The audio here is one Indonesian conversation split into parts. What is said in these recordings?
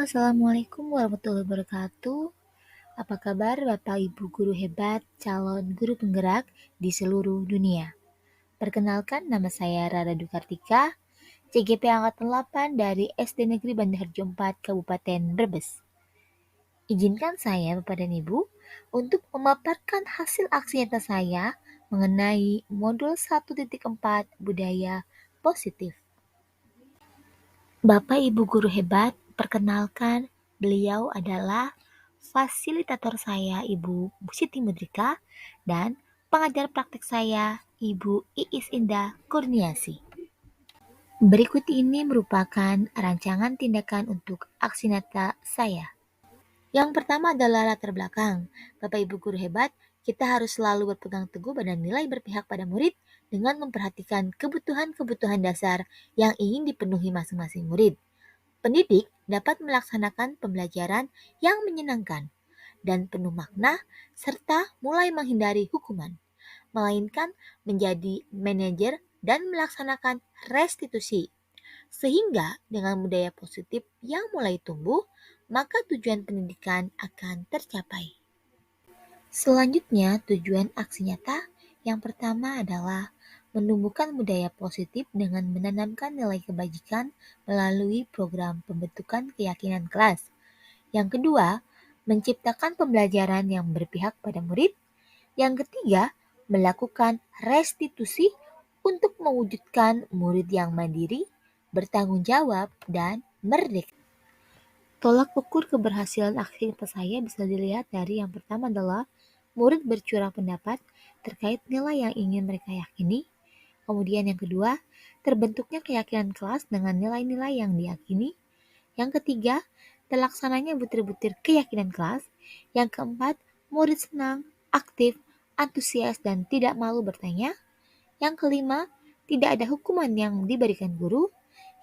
Assalamualaikum warahmatullahi wabarakatuh. Apa kabar Bapak Ibu guru hebat, calon guru penggerak di seluruh dunia? Perkenalkan, nama saya Rara Dukartika, CGP Angkatan 8 dari SD Negeri Bandarharjo 4 Kabupaten Brebes. Izinkan saya Bapak dan Ibu untuk memaparkan hasil aksi nyata saya mengenai modul 1.4 budaya positif. Bapak Ibu guru hebat, perkenalkan, beliau adalah fasilitator saya Ibu Siti Mudrika dan pengajar praktek saya Ibu Iis Indah Kurniasi. Berikut ini merupakan rancangan tindakan untuk aksi nyata saya. Yang pertama adalah latar belakang. Bapak Ibu guru hebat, kita harus selalu berpegang teguh pada nilai berpihak pada murid dengan memperhatikan kebutuhan-kebutuhan dasar yang ingin dipenuhi masing-masing murid. Pendidik dapat melaksanakan pembelajaran yang menyenangkan dan penuh makna serta mulai menghindari hukuman, melainkan menjadi manajer dan melaksanakan restitusi. Sehingga dengan budaya positif yang mulai tumbuh, maka tujuan pendidikan akan tercapai. Selanjutnya, tujuan aksi nyata yang pertama adalah menumbuhkan budaya positif dengan menanamkan nilai kebajikan melalui program pembentukan keyakinan kelas. Yang kedua, menciptakan pembelajaran yang berpihak pada murid. Yang ketiga, melakukan restitusi untuk mewujudkan murid yang mandiri, bertanggung jawab, dan merdeka. Tolak ukur keberhasilan aksi nyata saya bisa dilihat dari yang pertama adalah murid bercurah pendapat terkait nilai yang ingin mereka yakini. Kemudian yang kedua, terbentuknya keyakinan kelas dengan nilai-nilai yang diyakini. Yang ketiga, terlaksananya butir-butir keyakinan kelas. Yang keempat, murid senang, aktif, antusias, dan tidak malu bertanya. Yang kelima, tidak ada hukuman yang diberikan guru.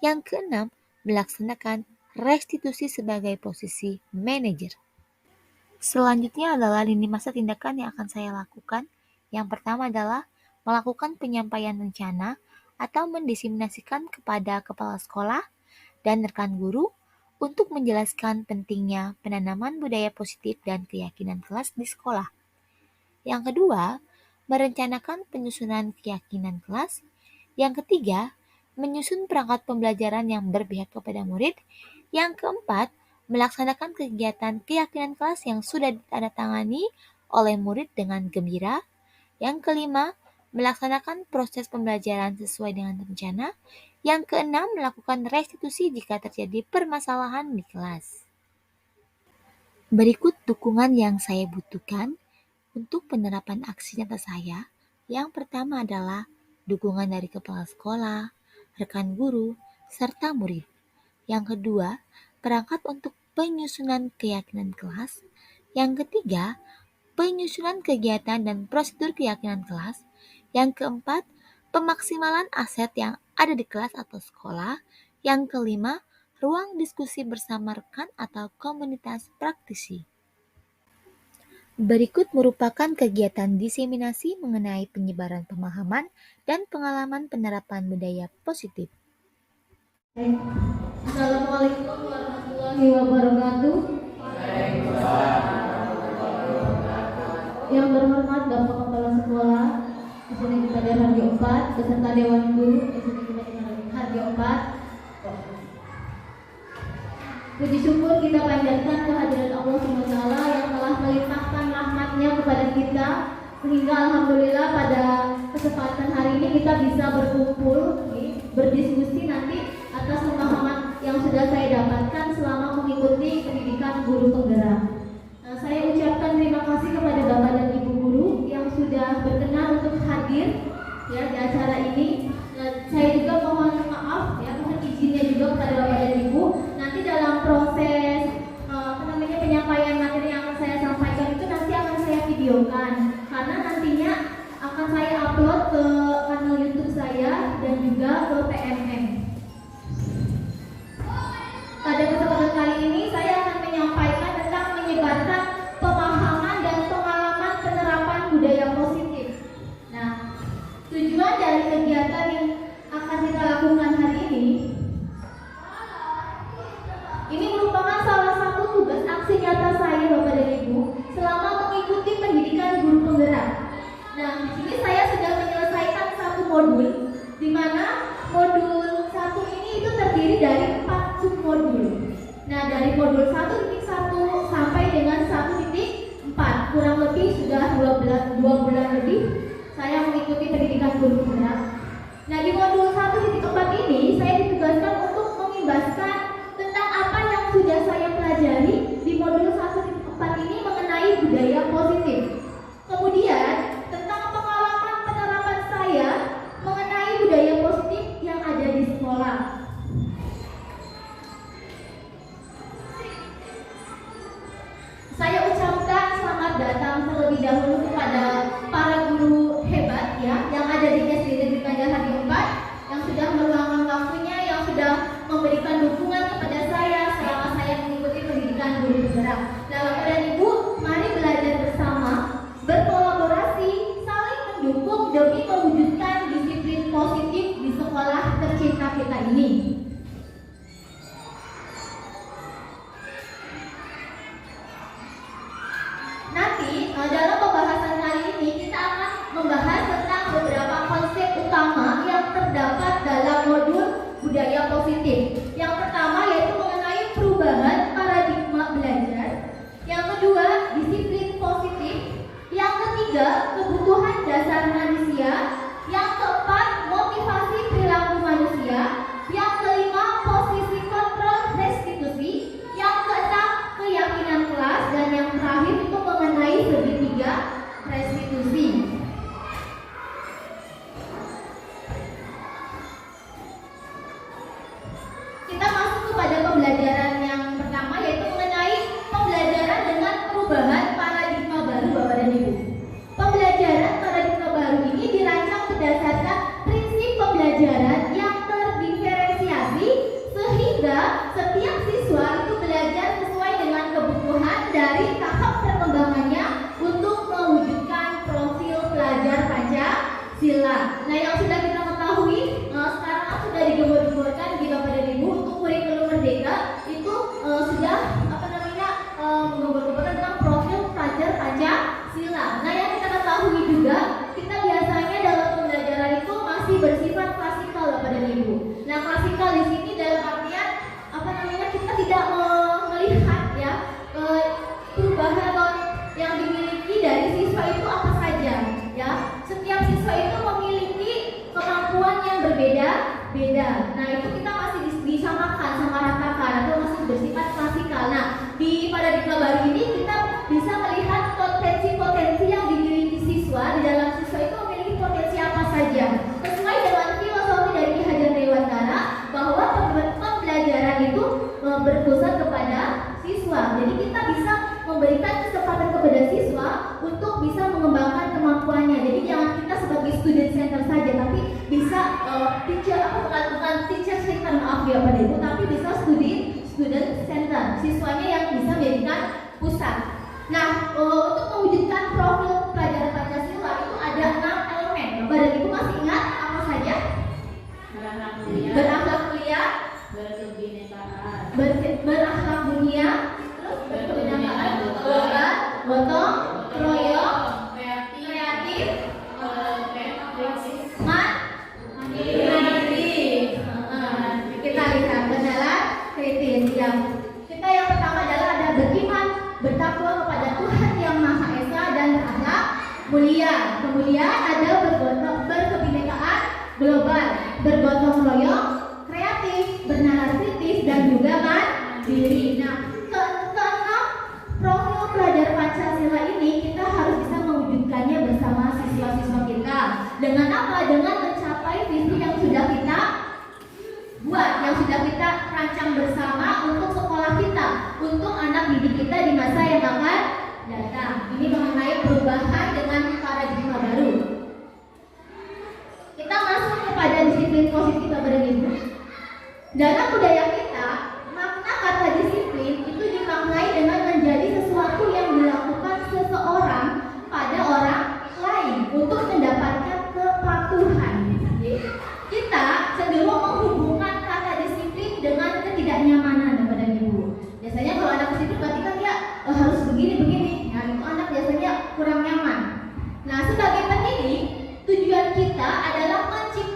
Yang keenam, melaksanakan restitusi sebagai posisi manajer. Selanjutnya adalah lini masa tindakan yang akan saya lakukan. Yang pertama adalah melakukan penyampaian rencana atau mendiseminasikan kepada kepala sekolah dan rekan guru untuk menjelaskan pentingnya penanaman budaya positif dan keyakinan kelas di sekolah. Yang kedua, merencanakan penyusunan keyakinan kelas. Yang ketiga, menyusun perangkat pembelajaran yang berpihak kepada murid. Yang keempat, melaksanakan kegiatan keyakinan kelas yang sudah ditandatangani oleh murid dengan gembira. Yang kelima, melaksanakan proses pembelajaran sesuai dengan rencana. Yang keenam, melakukan restitusi jika terjadi permasalahan di kelas. Berikut dukungan yang saya butuhkan untuk penerapan aksi nyata saya. Yang pertama adalah dukungan dari kepala sekolah, rekan guru, serta murid. Yang kedua, perangkat untuk penyusunan keyakinan kelas. Yang ketiga, penyusunan kegiatan dan prosedur keyakinan kelas. Yang keempat, pemaksimalan aset yang ada di kelas atau sekolah. Yang kelima, ruang diskusi bersama rekan atau komunitas praktisi. Berikut merupakan kegiatan diseminasi mengenai penyebaran pemahaman dan pengalaman penerapan budaya positif. Assalamualaikum warahmatullahi wabarakatuh. Yang terhormat Bapak Kepala Sekolah SD Negeri Bandarharjo 4 beserta Dewan Guru SD Negeri Bandarharjo 4. Puji syukur kita panjatkan kehadiran Allah SWT yang telah melimpahkan rahmat-Nya kepada kita, sehingga alhamdulillah pada kesempatan hari ini kita bisa berkumpul, berdiskusi nanti atas pemahaman yang sudah saya dapatkan selama mengikuti pendidikan guru penggerak. Saya ucapkan terima kasih kepada Bapak dan Ibu guru yang sudah berkenan untuk hadir ya di acara ini. Saya juga mohon maaf ya, mohon izinnya juga kepada Bapak dan Ibu. Nanti dalam proses penyampaian materi yang akan saya sampaikan itu nanti akan saya videokan, karena nantinya akan saya upload ke kanal YouTube saya dan juga ke PMM. Pada kesempatan kali ini saya akan menyampaikan tentang menyebarkan pemahaman dan pengalaman penerapan budaya positif. Nah, tujuan dari kegiatan yang akan kita lakukan hari ini merupakan salah modul, di mana modul 1 ini itu terdiri dari 4 submodul. Nah, dari modul 1.1 sampai dengan 1.4, kurang lebih sudah 2 bulan lebih saya mengikuti pendidikan guru penggerak. Nah, di modul 1.4 ini saya ditugaskan untuk mengimbaskan tentang apa yang sudah saya pelajari di modul 1.4 ini mengenai budaya positif. Kemudian tentang pengalaman penerapan saya mengenai budaya positif yang ada di sekolah. Saya ucapkan selamat datang terlebih dahulu kepada para guru hebat ya yang ada di SD Negeri Banjarhati 4 yang sudah meluangkan waktunya, yang sudah memberikan dukungan kepada saya selama saya mengikuti pendidikan guru penggerak. Nah, Bapak dan Ibu, mari belajar bersama, berkolaborasi, saling mendukung demi mewujudkan disiplin positif di sekolah tercinta kita ini. Nanti dalam pembahasan kali ini kita akan membahas tentang beberapa konsep utama yang terdapat dalam modul budaya positif. Yang pertama yaitu mengenai perubahan paradigma belajar. Yang kedua, disiplin positif. Yang ketiga, kebutuhan dasar manusia. Yang keempat, motivasi perilaku manusia. Yang kelima, posisi kontrol restitusi. Yang keenam, keyakinan kelas. Dan yang terakhir itu mengenai segitiga restitusi. Kita masuk kepada pembelajaran yang pertama yaitu mengenai pembelajaran dengan perubahan paradigma baru, Bapak dan Ibu. Pembelajaran paradigma baru ini dirancang berdasarkan prinsip pembelajaran yang terdiferensiasi sehingga setiap siswa itu belajar sesuai dengan kebutuhan dari tahap perkembangannya untuk mewujudkan profil pelajar Pancasila. Nah, yang sudah kita ketahui sekarang sudah digembar-gemborkan di Bapak dan Ibu untuk kurikulum merdeka itu sudah menggembar-gemborkan tentang profil pelajar Pancasila. Nah, yang kita ketahui juga kita biasanya dalam pembelajaran itu masih bersifat klasikal, Bapak dan Ibu. Nah, klasikal di sini dalam artian kita tidak melihat ya perubahan atau yang dimiliki dari siswa itu apa saja ya. Setiap siswa itu memiliki kemampuan yang berbeda-beda. Nah, itu kita masih disamakan sama ratakan atau masih bersifat klasikal. Nah, di paradigma baru ini kita bisa melihat potensi-potensi yang dimiliki siswa. Di dalam siswa itu memiliki potensi apa saja sesuai dengan filosofi dari Ki Hajar Dewantara bahwa pembelajaran itu berpusat kepada siswa. Jadi kita bisa memberikan kesempatan kepada siswa untuk bisa mengembangkan kemampuannya. Jadi jangan kita sebagai student center saja, tapi bisa bukan teacher center, maaf ya Pak Ibu, tapi bisa student center. Siswanya yang bisa menjadikan pusat. Nah, untuk mewujudkan profil pelajar Pancasila itu ada 6 elemen. Bapak dan Ibu masih ingat apa saja? Berakhlak mulia, berakhlak mulia, terus berkebinekaan, gotong royong, kreatif, mandiri. Kita lihat kendala kritis yang kita yang pertama adalah ada beriman, bertakwa kepada Tuhan yang Maha Esa dan berakhlak mulia. Kemudian ada berkebinekaan global, bergotong royong, kreatif, bernalar kritis, dan juga mandiri. Nah, keenam profil pelajar Pancasila ini kita harus bisa mewujudkannya bersama siswa-siswa kita. Dengan apa? Dengan mencapai visi yang sudah kita buat, yang sudah kita rancang bersama untuk sekolah kita, untuk anak didik kita di masa yang akan datang. Ini mengenai perubahan dengan paradigma baru. Kita masuk kepada disiplin positif, Bapak dan Ibu. Dalam budaya kita, makna kata disiplin itu dimaknai dengan menjadi sesuatu yang dilakukan seseorang pada orang lain untuk mendapatkan kepatuhan. Kita cenderung menghubungkan kata disiplin dengan ketidaknyamanan, Bapak dan Ibu. Biasanya kalau anak disiplin berarti kan dia harus begini-begini. Nah, itu anak biasanya kurang nyaman. Nah, sebagai pendidik, tujuan kita adalah menciptakan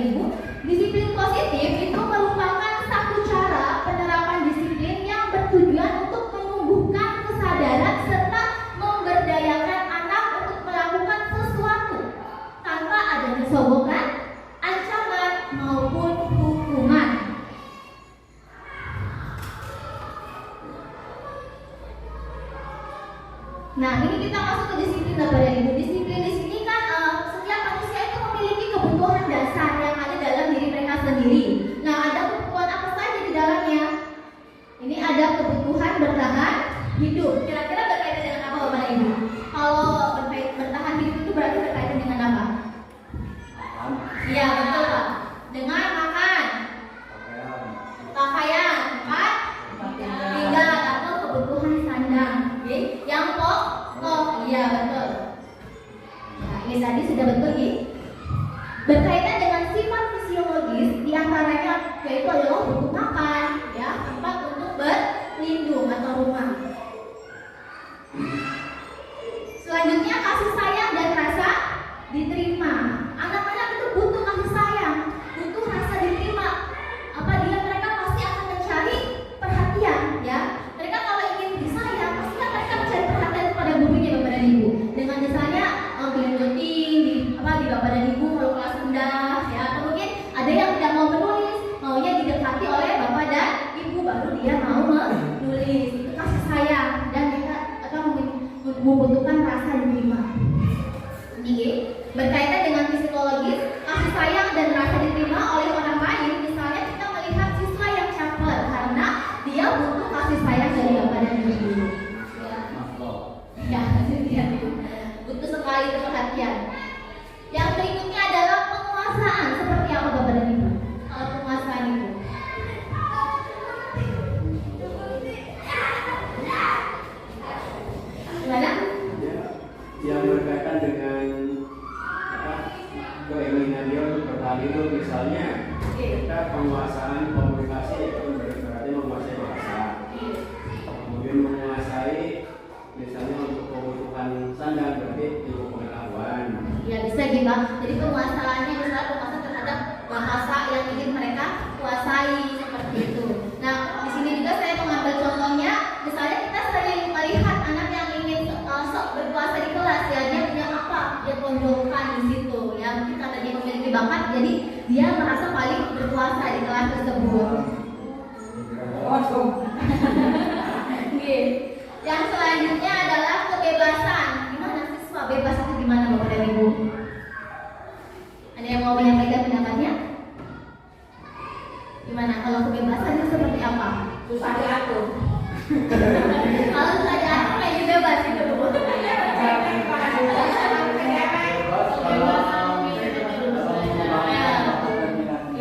Ibu, disiplin positif itu merupakan satu cara penerapan disiplin yang bertujuan untuk menumbuhkan kesadaran serta memberdayakan anak untuk melakukan sesuatu tanpa adanya sogokan, ancaman maupun hukuman. Nah, ini kita masuk ke disiplin Bapak dan Ibu. Disiplin di sini kan setiap manusia itu memiliki kebutuhan dasar yang ada dalam diri mereka sendiri. Nah, ada kebutuhan apa saja di dalamnya? Ini ada kebutuhan bertahan hidup. Kira-kira berkaitan dengan apa Bapak dan Ibu? Kalau bertahan hidup itu berarti berkaitan dengan apa? Iya, betul Pak. Dengan makan, pakaian, empat, tinggal atau kebutuhan sandang. Oke, yang pokok, iya betul. Nah, ini tadi sudah betul ya. Berkaitan dengan sifat fisiologis, diantaranya yaitu adalah butuh makan, ya, tempat untuk berlindung atau rumah. Selanjutnya kasih sayang dan rasa diterima. Anak-anak itu butuh kasih sayang, butuh rasa diterima. Mereka pasti akan mencari perhatian, ya. Mereka kalau ingin disayang, pasti kan mereka mencari perhatian kepada gurunya Bapak dan Ibu. Dengan misalnya gelendoting di Bapak dan Ibu kalau kelas rendah, ya. Atau mungkin ada yang tidak mau menulis, maunya didekati oleh Bapak dan Ibu baru dia mau menulis. Itu kasih sayang dan kita membutuhkan rasa diterima. Ini berkaitan dengan psikologis, kasih sayang dan rasa diterima oleh orang lain. Misalnya kita melihat siswa yang caper karena dia butuh kasih sayang dari Bapak dan Ibu. Ya, ya, butuh sekali perhatian. Yang berikutnya adalah penguasaan. Seperti apa Bapak dan Ibu? Kalau penguasaan itu, gimana? Yang berkaitan dengan keinginan dia untuk bertahan hidup, misalnya kita penguasaan komunikasi itu berarti menguasai bahasa, kemudian menguasai misalnya untuk kebutuhan sandang berarti ilmu pengetahuan. Ya bisa gitu Pak. Jadi penguasaannya misalnya penguasaan terhadap bahasa yang ingin mereka kuasai seperti itu. Nah di sini juga saya mengambil contohnya, misalnya kita sering melihat anak yang ingin sok berkuasa di kelas, ya dia punya apa, dia tonjolkan di situ, ya mungkin karena dia memiliki bakat, jadi dia merasa paling berkuasa di kelas tersebut. Yang selanjutnya adalah kebebasan. Gimana siswa bebas itu gimana Bapak dan Ibu? Ada yang mau menyampaikan pendapatnya? Gimana kalau kebebasan itu seperti apa? Susah diatur. Kalau susah diatur kayak bebas itu Bu.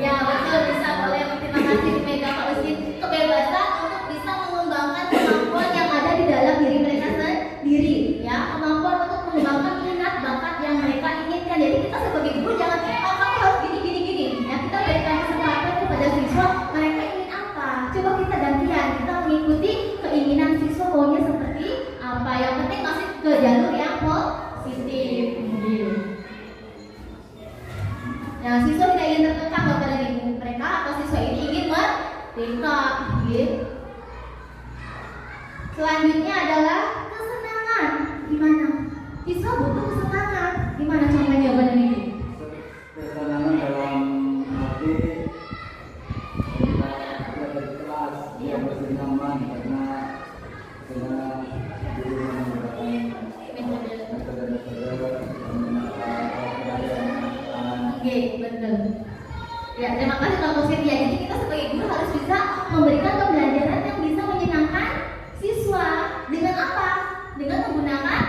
Ya betul, bisa boleh. Terima kasih dipegang Pak Usin. Kebebasan untuk bisa mengembangkan kemampuan yang ada di dalam diri mereka sendiri, ya, kemampuan untuk mengembangkan minat bakat yang mereka inginkan. Jadi kita sebagai guru jangan kamu harus gini, ya kita berikan kesempatan kepada siswa mereka ingin apa. Coba kita gantian, kita mengikuti keinginan siswa maunya seperti apa. Yang penting masih ke jalur yang positif. Nah, siswa tidak ingin terkekang Bapak dan Ibu. Mereka atau siswa ini ingin merdeka, gitu. Selanjutnya adalah kesenangan. Gimana? Siswa butuh kesenangan. Gimana contohnya Bapak dan Ibu? Kesenangan dalam arti kita ada di kelas yang bersenyaman karena guru menggunakan metode-metode Oke, betul. Ya, terima kasih Pak Musin. Ya, jadi kita sebagai guru harus bisa memberikan pembelajaran yang bisa menyenangkan siswa. Dengan apa? Dengan menggunakan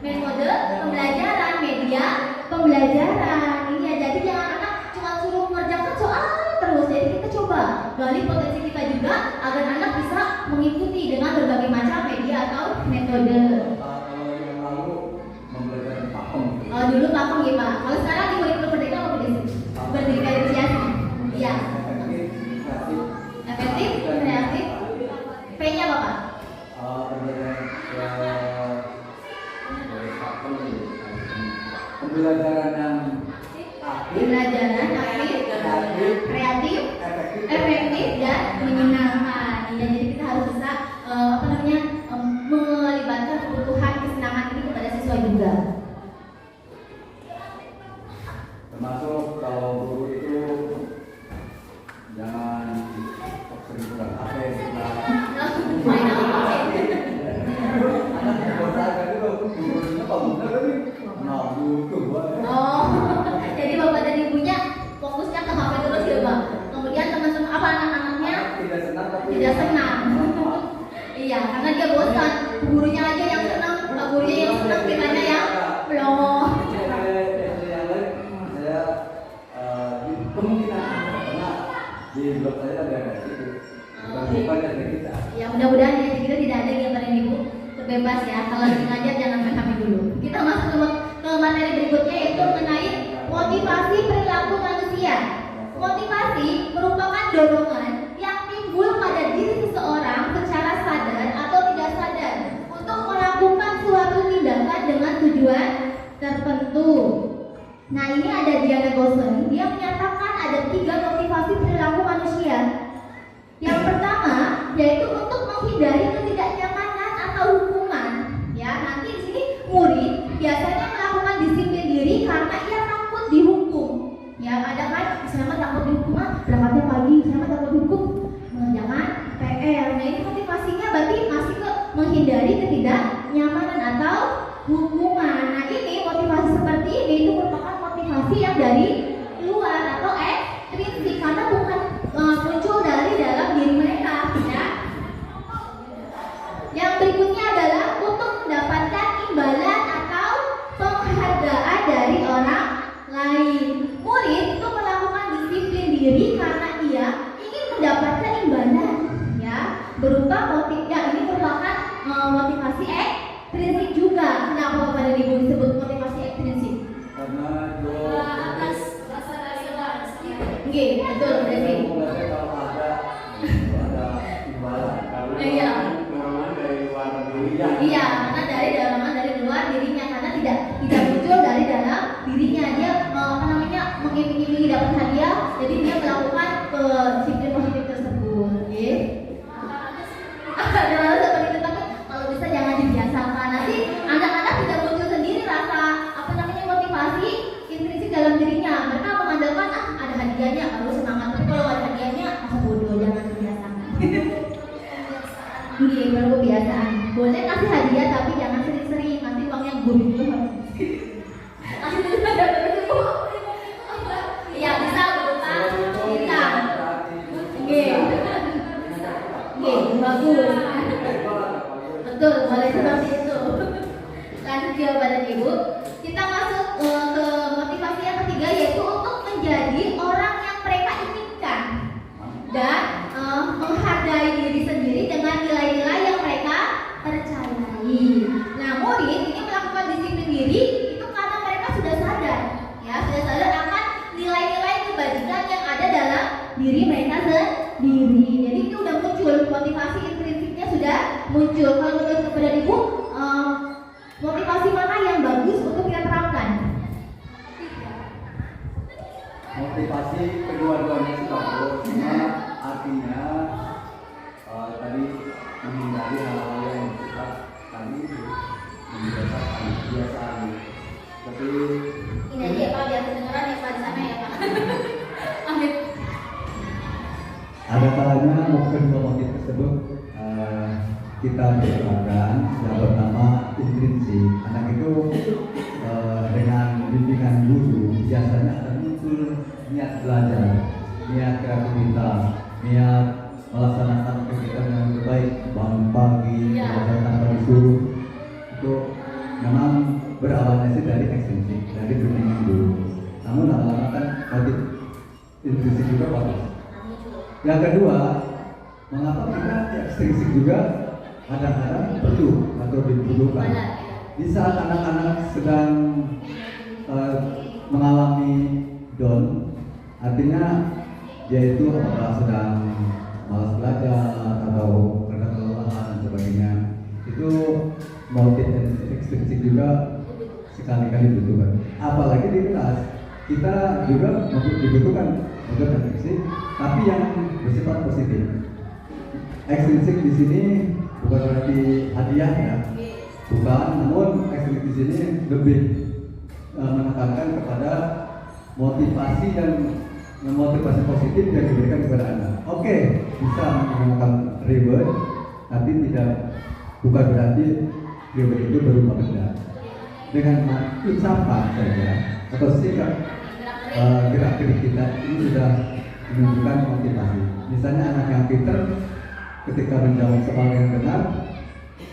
metode pembelajaran, media pembelajaran. Ini ya, jadi jangan anak cuma suruh mengerjakan soal terus. Jadi kita coba gali potensi kita juga agar anak bisa mengikuti dengan berbagai macam media atau metode. Kalau dulu pakem ya Pak. Kalau sekarang di kurikulum merdeka apa berdifferensiasi? Iya. Efektif, kreatif. P-nya apa Pak? Pembelajaran yang Pembelajaran aktif, kemungkinan karena di blog saya ada itu bukan dari kita. Ya mudah-mudahan ya kita tidak ada yang pada ibu terbebas ya. Kalau lagi ngajar jangan main HP dulu. Kita masuk ke materi berikutnya yaitu mengenai motivasi perilaku manusia. Motivasi merupakan dorongan yang timbul pada diri seseorang secara sadar atau tidak sadar untuk melakukan suatu tindakan dengan tujuan tertentu. Nah ini ada Diana Gosling, dia menyatakan ada 3 motivasi perilaku manusia. Yang pertama yaitu untuk menghindari ketidaknyamanan atau hukuman. Ya nanti di sini murid biasanya melakukan disiplin diri karena ia takut dihukum. Ya ada kan, misalnya takut dihukum, berangkatnya pagi, misalnya takut dihukum mengerjakan PR. Nah ini motivasinya berarti masih ke menghindari ketidaknyamanan atau hukuman. Nah ini motivasi seperti ini itu merupakan motivasi yang dari luar atau ekstrinsik karena bukan muncul dari dalam diri mereka ya. Yang berikutnya adalah untuk mendapatkan imbalan atau penghargaan dari orang lain. Murid itu melakukan disiplin diri karena ia ingin mendapatkan imbalan ya, berupa motif ya, ini merupakan motivasi ekstrinsik juga. Kenapa Bapak dan Ibu disebut motivasi ekstrinsik? Karena Atas rasa nasionalisme. Oke, betul berarti. kalau ada imbalan karena Iya. dorongan dari luar dirinya. Iya, karena dari luar dirinya karena tidak muncul dari dalam dirinya. Dia mengiming-imingi dapat hadiah, jadi dia melakukan disiplin positif tersebut. Oke. Ada rasa seperti itu, tapi kalau bisa jangan dibiasakan. Nanti anak-anak tidak muncul sendiri rasa motivasi intrinsik dalam dirinya. Mereka mengandalkan ada hadiahnya baru semangat. Tapi kalau ada hadiahnya masa bodoh, jangan dibiasakan. Iya, baru kebiasaan. Boleh kasih hadiah tapi jangan sering-sering, nanti uangnya gurih juga. Kasih dulu ada berapa? Iya, bisa berupa kita. Oke. Oke, bagus. Betul, boleh seperti itu. Lanjut jawaban Ibu. Kita masuk ke motivasi yang ketiga yaitu untuk menjadi orang yang mereka inginkan dan menghargai diri sendiri dengan nilai-nilai yang mereka percayai. Nah, murid ini melakukan disiplin diri itu karena mereka sudah sadar, ya sudah sadar akan nilai-nilai kebajikan yang ada dalam diri mereka sendiri. Jadi itu sudah muncul, motivasi intrinsiknya sudah muncul. Kalau menurut kepada Ibu, motivasi mana yang bagus untuk kita terapkan? motivasi kedua-duanya sih bagus, cuma artinya tadi menghindari hal-hal yang bersifat tadi membiasakan kebiasaan. Tapi Ini aja ya Pak, biar kedengeran ya Pak di sana ya Pak. Amin. ada kalanya kedua motif tersebut kita berperan. Yang pertama intrinsik, anak itu dengan bimbingan guru biasanya akan muncul niat belajar, niat kreativitas, niat melaksanakan kegiatan yang lebih baik, bangun pagi, belajar tanpa disuruh. Itu memang berawalnya sih dari ekstrinsik, dari bimbingan guru. Namun lama-lama kan motif intrinsik juga bagus. Yang kedua, mengapa kita ekstrinsik juga kadang-kadang perlu atau dibutuhkan? Di saat anak-anak sedang mengalami down, artinya yaitu apakah sedang malas belajar atau karena kelelahan dan sebagainya, itu motif ekstrinsik juga sekali-kali dibutuhkan. Apalagi di kelas kita juga dibutuhkan motif ekstrinsik, tapi yang bersifat positif. Ekstrinsik di sini bukan berarti hadiah ya, bukan, namun ekstrinsik di sini lebih menekankan kepada motivasi dan motivasi positif yang diberikan kepada anak. Oke, bisa menggunakan reward, tapi bukan berarti reward itu berupa benda. Dengan ucapan saja atau sikap gerak-gerik kita ini sudah menunjukkan motivasi. Misalnya anak yang pintar ketika menjawab soal yang benar,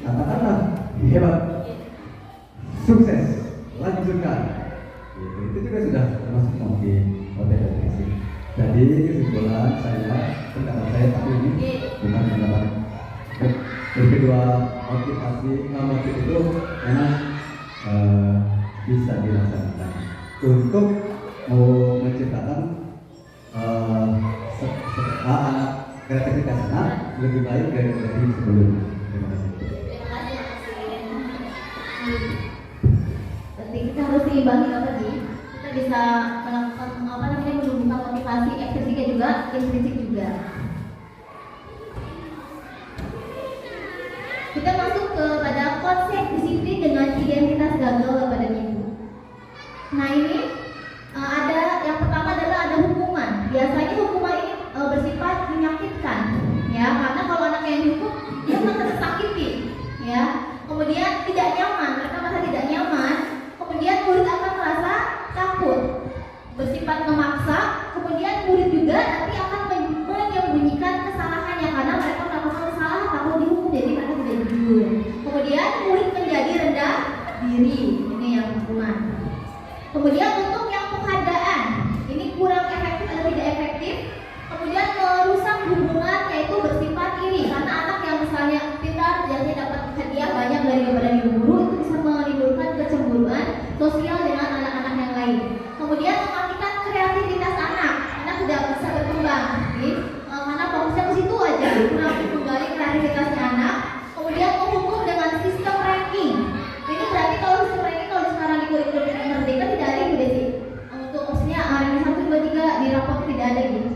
katakanlah hebat, sukses, lanjutkan. Itu juga sudah termasuk motivasi. Jadi kesimpulan saya, perkataan saya tapi ini bukan pendapat. Yang kedua, motif itu memang bisa dilaksanakan untuk mau menciptakan anak kreativitas anak lebih baik dari sebelumnya. Terima kasih. Berarti kita harus diimbangi tadi. Kita bisa melakukan menumbuhkan motivasi ekstrinsik juga, intrinsik juga. Kita masuk kepada konsep disiplin dengan identitas gagal pada ibu. Nah ini ada yang pertama adalah ada hukuman. Biasanya hukuman ini bersifat menyakitkan, ya, karena kalau anak yang dihukum dia akan tersakiti, ya. Kemudian tidak nyaman, mereka merasa tidak nyaman. Kemudian murid akan merasa takut, bersifat memaksa. Kemudian murid juga nanti akan menyembunyikan kesalahannya karena mereka melakukan kesalahan takut dihukum, jadi mereka tidak jujur. Kemudian murid menjadi rendah diri, ini yang hukuman. Kemudian untuk yang penghargaan, ini kurang efektif atau tidak efektif. Kemudian merusak hubungan, yaitu bersifat iri, karena anak yang misalnya pintar biasanya dapat hadiah banyak daripada guru, itu bisa menimbulkan kecemburuan sosial dengan anak-anak yang lain. Kemudian mematikan kreativitas anak tidak bisa berkembang, karena fokusnya ke situ aja, kurang menggali kreativitasnya anak. Kemudian menghukum dengan sistem ranking. Ini berarti kalau sistem ranking kalau sekarang di kurikulum Merdeka tidak ada gitu sih. Untuk maksudnya ranking 1, 2, 3 di rapot tidak ada gitu.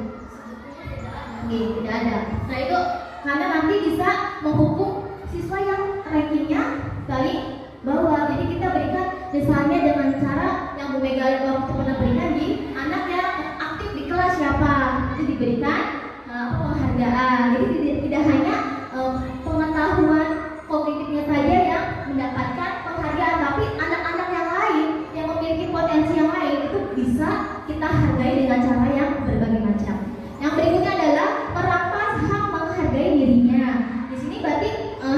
Tidak ada. Nah itu karena nanti bisa menghukum siswa yang rankingnya dari bawah. Jadi kita berikan misalnya dengan cara yang Bu Mega waktu pernah berikan di anak yang aktif di kelas siapa, itu diberikan penghargaan. Jadi tidak hanya pengetahuan kognitifnya saja yang mendapatkan penghargaan, tapi anak-anak yang lain yang memiliki potensi yang lain itu bisa kita hargai dengan cara yang berbagai macam. Yang berikutnya adalah merampas hak menghargai dirinya. Di sini berarti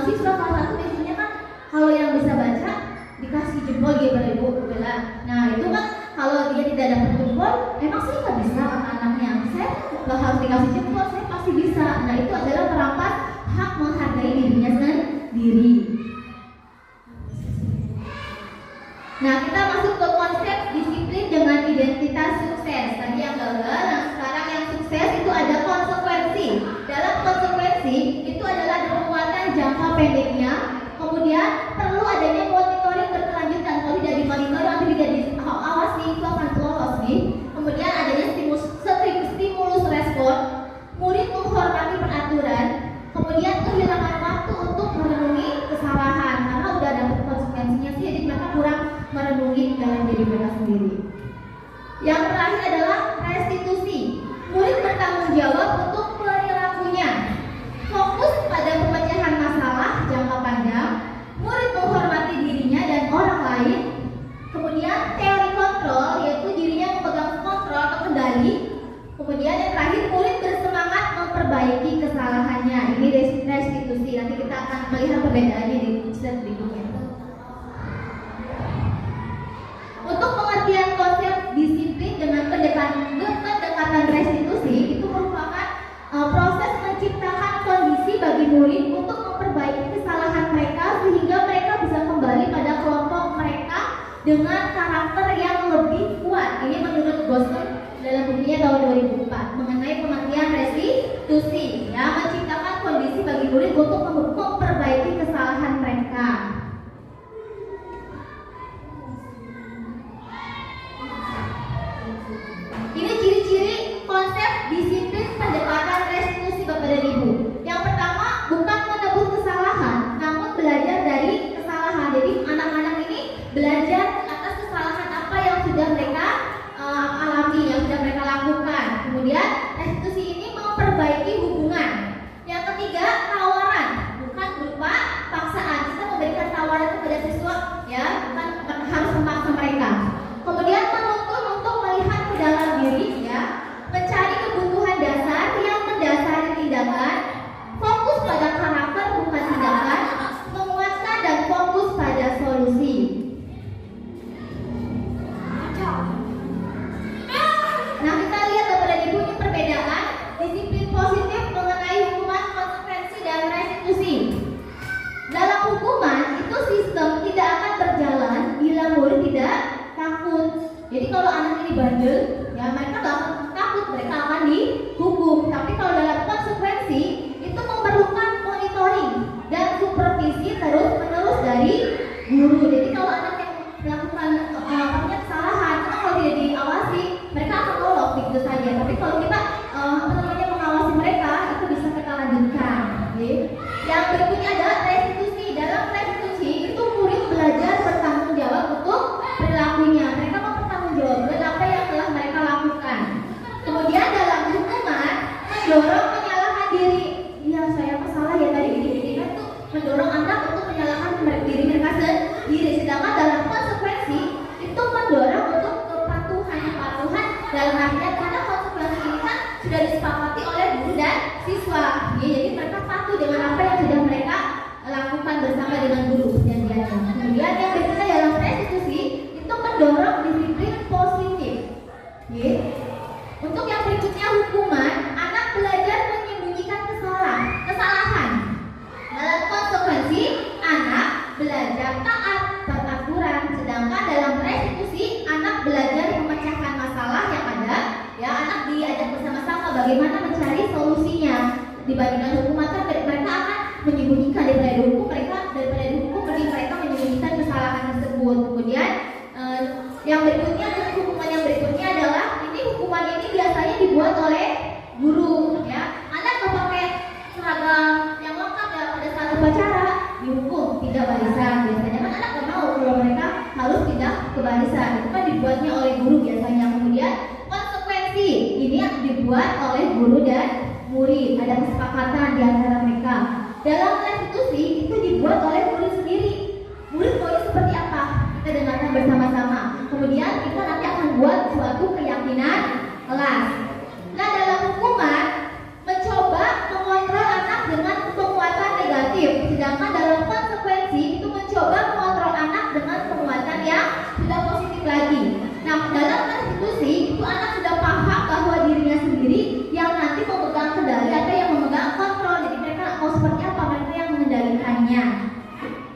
siswa kelas 1 biasanya kan kalau yang bisa baca dikasih jempol gitu Ibu Bella. Nah itu kan kalau dia tidak dapat jempol, emang saya nggak bisa anak-anaknya. Saya nggak harus dikasih jempol, saya pasti bisa. Nah itu adalah merampas hak menghargai dirinya sendiri. Nah kita masuk ke konsep disiplin dengan identitas sukses. Tadi yang gagal, nah sekarang yang sukses itu ada konsekuensi. Dalam konsekuensi itu adalah penguatan jangka pendeknya. Kemudian perlu adanya monitoring berkelanjutan. Kalau tidak dimonitor atau tidak diawasi itu akan lolos nih. Kemudian adanya stimulus respon. Murid menghormati peraturan. Kemudian kehilangan waktu untuk merenungi kesalahan karena udah dapat konsekuensinya sih, jadi mereka kurang merenungi dalam diri mereka sendiri. Yang terakhir adalah restitusi. Murid bertanggung jawab untuk perilakunya. Fokus pada pemecahan masalah jangka panjang. Murid menghormati dirinya dan orang lain. Kemudian teori kontrol, yaitu dirinya memegang kontrol atau kendali. Kemudian yang terakhir, murid bersemangat memperbaiki kesalahannya. Ini restitusi. Nanti kita akan melihat perbedaannya di slide berikutnya. Untuk pengertian konsep disiplin dengan pendekatan restitusi itu merupakan proses menciptakan kondisi bagi murid untuk memperbaiki kesalahan mereka sehingga mereka bisa kembali pada kelompok mereka dengan karakter yang lebih kuat. Ini menurut Gosling dalam bukunya tahun 2004 mengenai pengertian restitusi, ya, menciptakan kondisi bagi murid untuk memperbaiki kesalahan mereka. Ini ciri-ciri konsep disiplin pendekatan restitusi Bapak dan Ibu. Yang pertama, bukan menebus kesalahan, namun belajar dari kesalahan. Jadi anak-anak ini belajar atas kesalahan apa yang sudah mereka alami, yang sudah mereka lakukan. Kemudian restitusi ini memperbaiki hubungan. Yang ketiga, tawaran, bukan Tapi kalau kita mengawasi mereka, itu bisa kita lanjutkan. Oke. Yang berikutnya adalah restitusi. Dalam restitusi itu murid belajar bertanggung jawab untuk perilakunya. Mereka mempertanggungjawabkan apa yang telah mereka lakukan. Kemudian dalam hukuman mendorong menyalahkan diri. Ya, saya salah ya tadi ini kan tuh mendorong anak untuk menyalahkan diri mereka sendiri. Sedangkan dalam konsekuensi itu mendorong untuk kepatuhan dalam artinya karena konsekuensi ini kan sudah disepakati oleh guru dan siswa. Ya, jadi mereka patuh dengan apa yang sudah mereka lakukan bersama dengan guru perjanjiannya. Kemudian yang berikutnya dalam restitusi itu mendorong disiplin positif. Ya. Untuk yang berikutnya hukuman, anak belajar menyembunyikan kesalahan. Dalam konsekuensi, anak belajar taat peraturan. Sedangkan dalam restitusi, anak belajar memecahkan masalah yang ada. Ya, anak diajak bersama-sama bagaimana mencari solusinya. Dibandingkan hukuman kan mereka akan menyembunyikan daripada dihukum mereka menyembunyikan kesalahan tersebut. Kemudian yang berikutnya adalah hukuman ini biasanya dibuat oleh guru. Ya, anak nggak pakai seragam yang lengkap ya pada saat upacara dihukum tidak barisan. Biasanya kan anak nggak mau kalau mereka harus tidak ke barisan. Itu kan dibuatnya oleh guru biasanya. Kemudian konsekuensi ini yang dibuat oleh guru dan murid. Ada kesepakatan di antara mereka. Dalam restitusi itu dibuat oleh murid sendiri. Murid maunya seperti apa? Kita dengarkan bersama-sama. Kemudian kita nanti akan buat suatu keyakinan kelas. Nah, dalam hukuman mencoba mengontrol anak dengan penguatan negatif, sedangkan dalam konsekuensi itu mencoba mengontrol anak dengan penguatan yang sudah positif lagi. Nah, dalam restitusi itu anak sudah paham bahwa dirinya sendiri yang nanti memegang kendali atau yang memegang kontrol. Jadi mereka mau seperti apa, mereka yang mengendalikannya.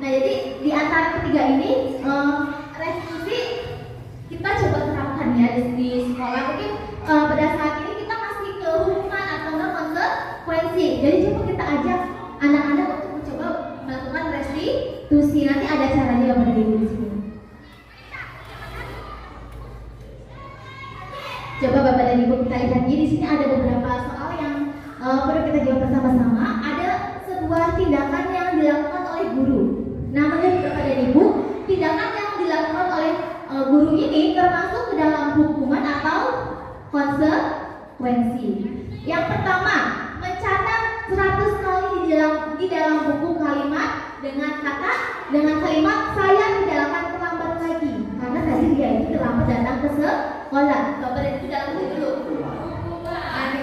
Nah, jadi di antara ketiga ini restitusi kita coba terapkan ya di sekolah. Mungkin pada saat ini kita masih ke hukuman atau enggak konsekuensi. Jadi coba kita ajak anak-anak untuk mencoba melakukan restitusi. Nanti ada caranya yang pada di sini. Coba Bapak dan Ibu kita lihat di sini ada beberapa soal yang perlu kita jawab bersama-sama. Ada sebuah tindakan yang dilakukan oleh guru. Nah, menurut Bapak dan Ibu, tindakan yang dilakukan oleh guru ini termasuk ke dalam hukuman atau konsekuensi. Yang pertama, mencatat 100 kali di dalam buku kalimat dengan kalimat saya tidak akan terlambat lagi. Karena tadi dia itu terlambat datang ke sekolah. Bapak dan Ibu dalam dulu.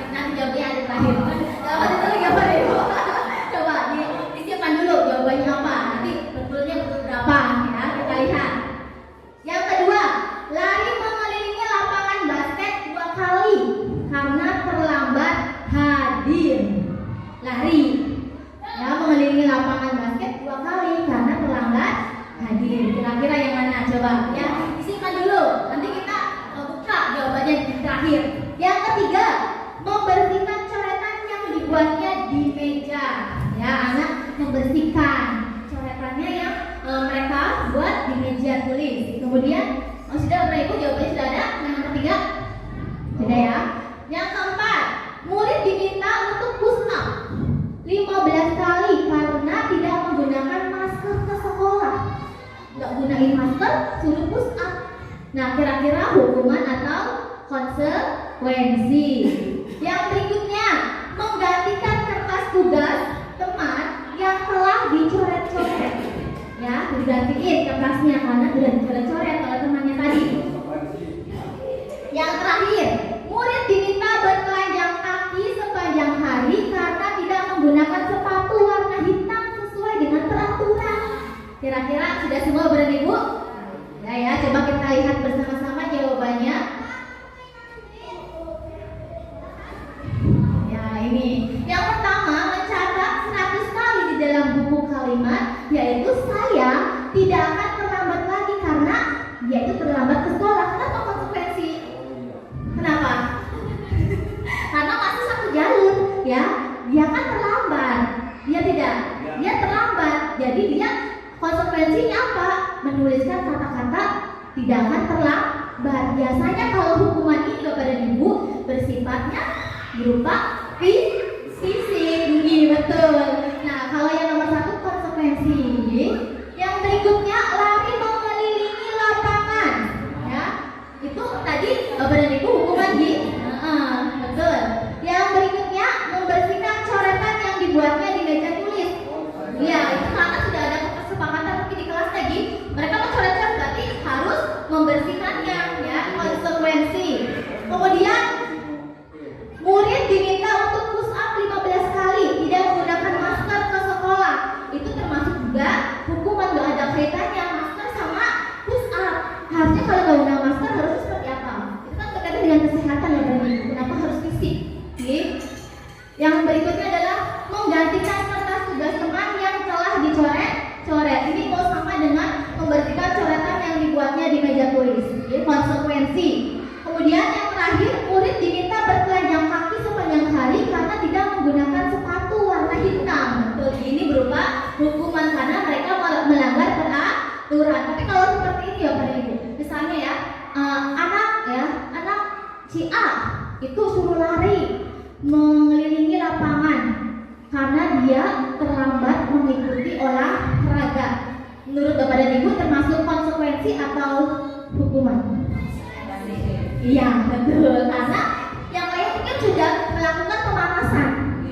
Nanti jawabnya ada terakhir. Jawab dulu ya Pak Ibu. Coba disiapkan dulu jawabannya apa. Nanti betulnya betul berapa ya, kita lihat. Yang kedua, lari mengelilingi lapangan basket 2 kali karena terlambat hadir. Lari ya mengelilingi lapangan basket 2 kali karena terlambat hadir. Kira-kira yang mana? Coba ya, disimpan dulu. Nanti kita buka jawabannya di terakhir. Yang ketiga, membersihkan coretan yang dibuatnya di meja. Ya, anak membersihkan coretannya yang mereka buat di meja tulis. Kemudian sudah Bapak Ibu jawabannya sudah ada. Yang ketiga sudah ya. Yang keempat, murid diminta untuk push up 15 kali karena tidak menggunakan masker ke sekolah. Nggak gunain masker, suruh push up. Nah, kira-kira hukuman atau konsekuensi. Yang berikutnya, menggantikan kertas tugas teman yang telah dicoret-coret. Ya, digantiin kertasnya karena sudah dicoret-coret oleh temannya tadi. Yang terakhir, murid diminta bertelanjang kaki sepanjang hari karena tidak menggunakan sepatu warna hitam sesuai dengan peraturan. Kira-kira sudah semua Bapak Ibu? Ya, coba kita lihat bersama-sama jawabannya. Ya, ini. Yang pertama, mencatat 100 kali di dalam buku kalimat, yaitu saya tidak akan terlambat lagi karena dia itu terlambat ke sekolah. Kenapa konsekuensi? Kenapa? Karena masih satu jalur, ya. Dia kan terlambat. Dia tidak. Dia terlambat. Jadi dia konsekuensinya apa? Menuliskan kata-kata tidak akan terlambat. Biasanya kalau hukuman ini Bapak dan Ibu bersifatnya berupa fisik. Betul. Nah, kalau yang nomor 1 konsekuensi. Yang berikutnya lari mengelilingi lapangan. Ya, itu tadi Bapak dan Ibu hukuman betul. Yang berikutnya membersihkan coretan yang dibuatnya di meja tulis. Ya, itu karena sudah ada kesepakatan mungkin di kelas tadi. Mereka mencoret-coret berarti harus membersihkannya, ya, konsekuensi. Kemudian murid diminta untuk push up 15 kali, tidak menggunakan masker ke sekolah. Itu termasuk juga hukuman, gak ada kaitannya masker sama push up. Harusnya kalau gak guna masker harusnya seperti apa? Itu kan berkaitan dengan kesehatan ya berarti. Kenapa harus fisik? Yang berikutnya adalah menggantikan kertas tugas teman yang telah dicoret-coret. Ini mau sama dengan membersihkan coretan yang dibuatnya di meja tulis. Konsekuensi. Kemudian yang terakhir, murid diminta bertelanjang kaki sepanjang hari karena tidak menggunakan sepatu warna hitam. Betul, ini berupa hukuman karena mereka melanggar peraturan. Tapi kalau seperti ini ya Pak Ibu, misalnya ya, anak si A itu suruh lari mengelilingi lapangan karena dia terlambat mengikuti olahraga. Menurut Bapak dan Ibu termasuk konsekuensi atau hukuman? Iya, betul. Karena yang lain mungkin sudah melakukan pemanasan,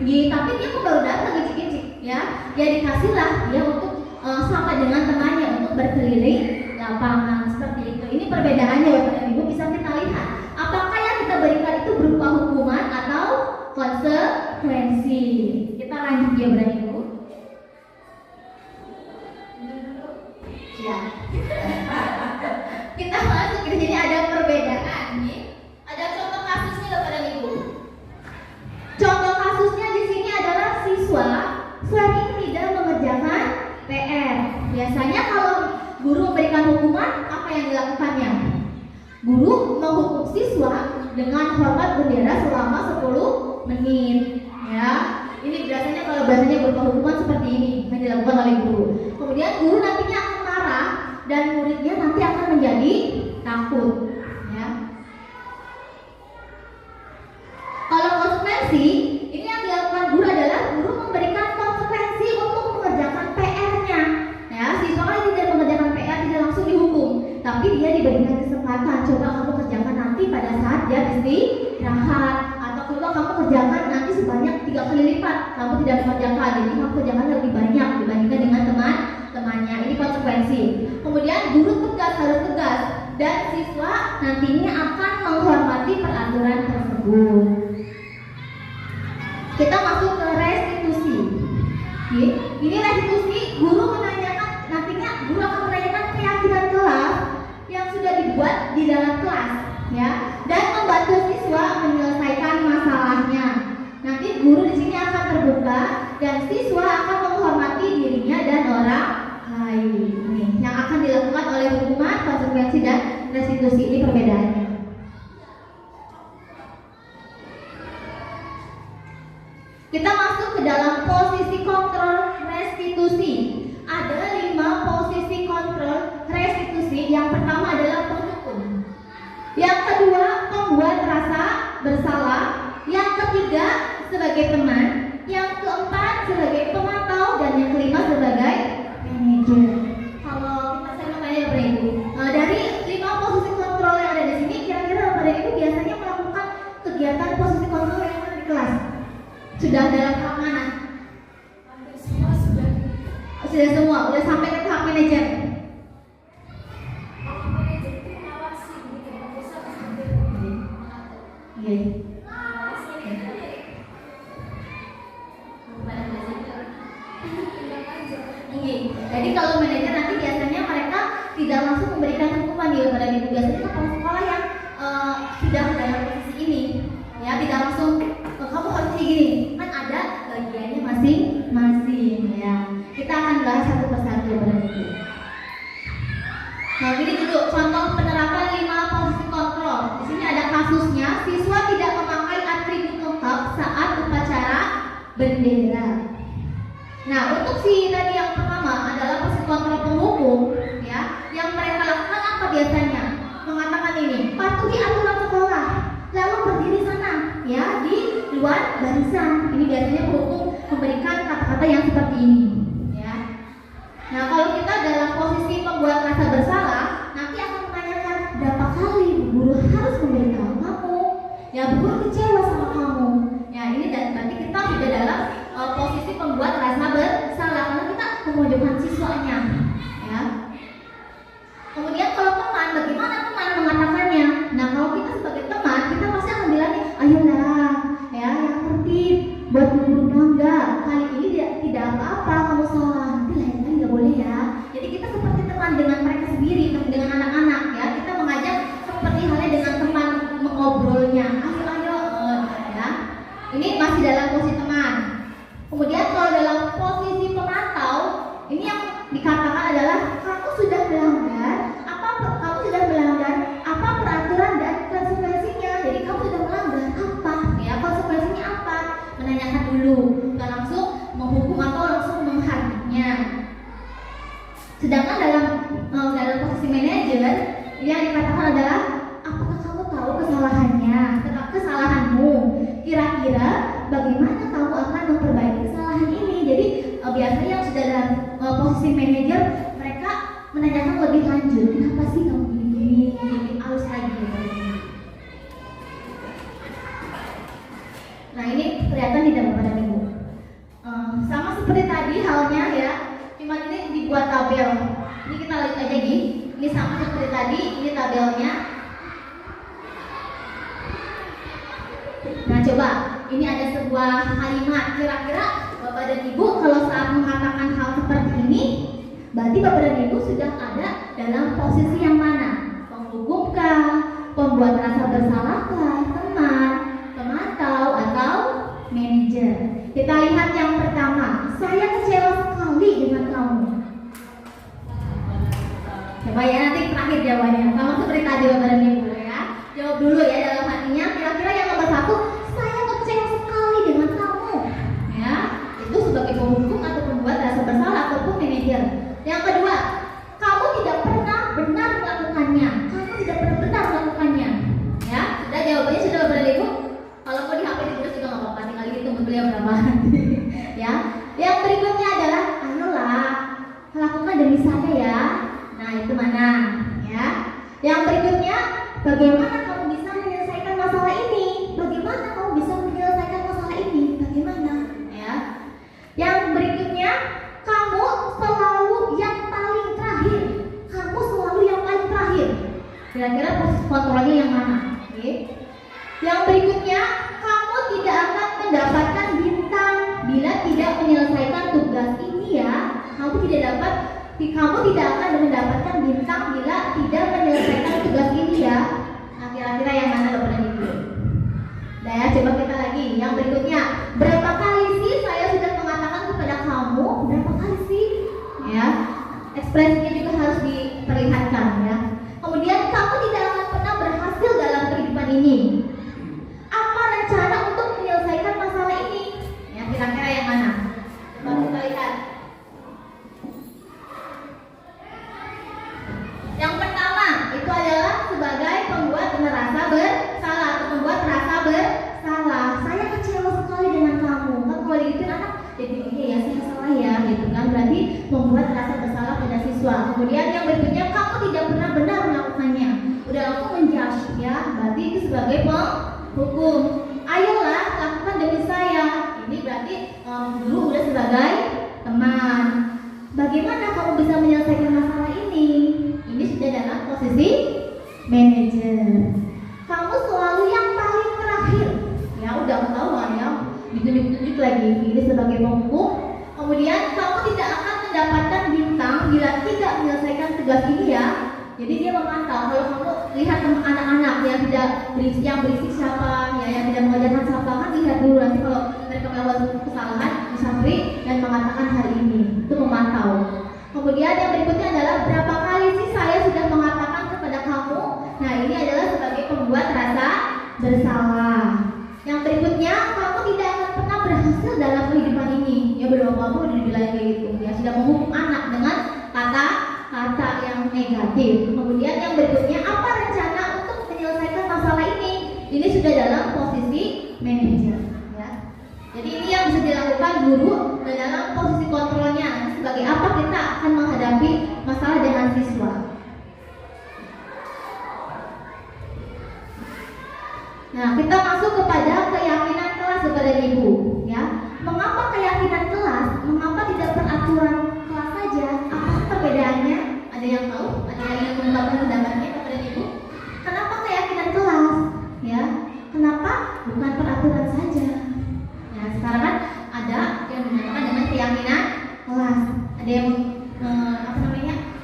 tapi dia kok baru datang gicik-gicik, ya dikasihlah dia untuk sama dengan temannya untuk berkeliling lapangan seperti itu. Ini perbedaannya Bapak dan Ibu, bisa kita lihat apakah yang kita berikan itu berupa hukuman atau konsekuensi. Kita lanjut ya Bapak dan Ibu. Ya. Kita masuk di sini ada perbedaan nih. Ada contoh kasusnya Bapak dan Ibu. Contoh kasusnya di sini adalah siswa sering tidak mengerjakan PR. Biasanya kalau guru memberikan hukuman, apa yang dilakukannya? Guru menghukum siswa dengan hormat bendera selama 10 menit. Ya, ini biasanya kalau bahasanya berupa hukuman seperti ini yang dilakukan oleh guru. Kemudian guru nantinya akan marah dan muridnya nanti akan menjadi takut. Ya. Kalau konsekuensi, ini yang dilakukan guru adalah guru memberikan konsekuensi untuk mengerjakan PR-nya. Ya, siswa kan tidak mengerjakan PR tidak langsung dihukum, tapi dia diberikan kesempatan. Coba kamu kerjakan nanti pada saat dia istirahat, atau coba kamu kerjakan nanti sebanyak 3 kali lipat. Kamu tidak mengerjakan, jadi kamu kerjakan lebih banyak dibandingkan dengan teman-temannya. Ini konsekuensi. Kemudian guru tegas, harus tegas, dan siswa nantinya akan menghormati peraturan tersebut. Kita masuk ke restitusi. Ini restitusi, guru menanyakan, nantinya guru akan menanyakan keyakinan kelas yang sudah dibuat di dalam kelas, ya, dan membantu siswa menyelesaikan masalahnya. Nanti guru di sini akan terbuka dan siswa akan menghormati dirinya dan orang lain. Nih, yang akan dilakukan oleh hukuman, konsekuensi, dan restitusi. Ini perbedaannya. Kita masuk ke dalam posisi kontrol restitusi. Ada 5 posisi kontrol restitusi. Yang pertama adalah penghukum. Yang kedua, pembuat rasa bersalah. Yang ketiga, sebagai teman. Yang keempat, sebagai pemantau. Dan yang kelima, sebagai manajer. Kalau kita mau tanya Bapak Ibu, dari 5 posisi kontrol yang ada di sini, kira-kira Bapak Ibu biasanya melakukan kegiatan posisi kontrol yang ada di kelas? Sudah dalam tahap mana? Sudah semua, sudah sampai ke tahap manajer. Jadi kalau manajer nanti biasanya mereka tidak langsung memberikan hukuman ya pada ibu. Biasanya kepala sekolah yang sudah dalam posisi ini, ya tidak langsung kamu harus kayak gini. Kan ada bagiannya masing-masing, ya. Kita akan bahas satu persatu pada ibu. Nah, ini dulu contoh penerapan 5 posisi kontrol. Di sini ada kasusnya, siswa tidak memakai atribut lengkap saat upacara bendera. Nah, untuk si tadi yang pertama adalah posisi kontrol penghukum, ya. Yang mereka lakukan apa biasanya? Mengatakan ini, patuhi aturan sekolah. lalu berdiri sana, ya, di luar barisan. Ini biasanya hukum memberikan kata-kata yang seperti ini, ya. Nah, kalau kita dalam posisi pembuat rasa bersalah, nanti akan menanyakan berapa kali guru harus memberitahu kamu, ya, guru kecewa sama kamu. Ya, ini berarti kita sudah dalam posisi pembuat rasa bersalah karena kita memojokkan siswanya, ya. Kemudian kalau teman, bagaimana teman mengatakannya? Nah, kalau kita sebagai teman, kita pasti akan bilang, ayolah, ya, yang tertib, buat guru bangga. Kali ini tidak apa-apa kamu salah, nanti lain kali nggak boleh ya. Jadi kita seperti teman dengan mereka sendiri, dengan anak-anak, ya. Kita mengajak seperti halnya dengan teman mengobrolnya. Ayo, ya. Ini masih dalam posisi teman. Kemudian kalau dalam posisi pemantau, ini yang dikatakan adalah kamu sudah melanggar apa peraturan dan konsekuensinya. Jadi kamu sudah melanggar apa, ya, konsekuensinya apa? Menanyakan dulu, bukan langsung menghukum atau langsung menghadapnya. Sedangkan dalam posisi manajer, yang dikatakan adalah apakah kamu tahu kesalahanmu? Kira-kira bagaimana kamu akan memperbaiki kesalahan ini? Jadi biasanya yang sudah dalam posisi manajer, mereka menanyakan lebih lanjut, kenapa sih kamu gini halus lagi, gitu. Nah, ini kelihatan tidak Bapak dan Ibu. Sama seperti tadi halnya, ya, cuma ini dibuat tabel. Ini kita lihat aja gini. Ini sama seperti tadi, ini tabelnya. Nah, coba ini ada sebuah kalimat. Kira-kira Bapak dan Ibu kalau saat mengatakan hal seperti ini, berarti Bapak dan Ibu sudah ada dalam posisi yang mana? Penghukumkah, pembuat rasa bersalahkah, teman, pemantau, atau manajer? Kita lihat yang pertama. Saya kecewa sekali dengan kamu. Coba ya, nanti terakhir jawabannya. Sama seperti tadi Bapak dan Ibu, ya. Jawab dulu ya dalam hatinya. Kira-kira yang nomor 1, saya kecewa sekali dengan kamu. Ya, itu sebagai penghukum atau pembuat rasa bersalah ataupun manajer. Yang kedua, kamu tidak pernah benar melakukannya. Kamu tidak pernah benar melakukannya. Ya, sudah jawabannya sudah Bapak dan Ibu. Kalau mau di HP ditulis juga nggak apa-apa, tinggal hitung beliau berapa. Ya, yang berikutnya adalah ayolah lakukan demi saya ya. Nah, itu mana? Ya. Yang berikutnya, bagaimana kamu bisa menyelesaikan masalah ini? Bagaimana kamu bisa menyelesaikan masalah ini? Bagaimana? Ya. Yang berikutnya, kamu selalu yang paling terakhir. Kamu selalu yang paling terakhir. Kira-kira proses kontrolnya yang mana? Oke. Yang berikutnya, kamu tidak akan mendapatkan bintang bila tidak menyelesaikan tugas ini ya. Kamu tidak akan mendapatkan bintang bila tidak menyelesaikan tugas ini ya. Nah, kira-kira yang mana Bapak dan Ibu? Nah, ya, coba kita lagi. Yang berikutnya, berapa kali sih saya sudah mengatakan kepada kamu? Berapa kali sih? Ya, ekspresinya juga harus diperlihatkan ya. Kemudian, kamu tidak akan pernah berhasil dalam kehidupan ini. Apa rencana untuk menyelesaikan masalah ini? Ya, kira-kira yang mana? Coba kita lihat. Yang pertama itu adalah sebagai pembuat rasa bersalah atau pembuat rasa bersalah. Saya kecewa sekali dengan kamu. Kan kalau gitu anak jadi ya saya salah ya, gitu kan. Berarti membuat rasa bersalah pada siswa. Kemudian yang berikutnya, kamu tidak pernah benar melakukannya. Udah langsung menjudge ya. Berarti itu sebagai penghukum. Ayolah lakukan demi saya. Ini berarti guru udah sebagai teman. Bagaimana kamu bisa menyelesaikan masalah ini? Ini sudah dalam posisi manajer. Kamu selalu yang paling terakhir. Ya udah ketahuan ya. Ditunjuk-tunjuk lagi. Ini sebagai penghukum. Kemudian kamu tidak akan mendapatkan bintang bila tidak menyelesaikan tugas ini ya. Jadi dia memantau. Kalau kamu lihat anak-anak yang tidak berisik, yang berisik siapa, ya yang tidak mengajarkan siapa, kan lihat dulu nanti kalau mereka melakukan kesalahan disambri dan mengatakan hal ini. Itu memantau. Kemudian yang berikutnya adalah berapa kali sih saya sudah mengatakan kepada kamu? Nah, ini adalah sebagai pembuat rasa bersalah. Yang berikutnya, kamu tidak akan pernah berhasil dalam kehidupan ini. Ya belum kamu udah dibilang kayak gitu. Ya sudah menghukum anak dengan kata-kata yang negatif. Kemudian yang berikutnya, apa rencana untuk menyelesaikan masalah ini? ini sudah dalam posisi manajer ya. Jadi ini yang bisa dilakukan guru dan dalam posisi kontrolnya sebagai apa kita akan menghadapi masalah dengan siswa. Nah, kita masuk kepada keyakinan kelas kepada ibu ya. Mengapa keyakinan kelas? Mengapa tidak peraturan kelas saja? Apa perbedaannya? Ada yang tahu? Ada yang ingin mengungkapkan pendapatnya kepada ibu? Kenapa keyakinan kelas? Ya, kenapa bukan peraturan saja? Ya, sekarang kan ada yang dinamakan dengan keyakinan kelas. Ada yang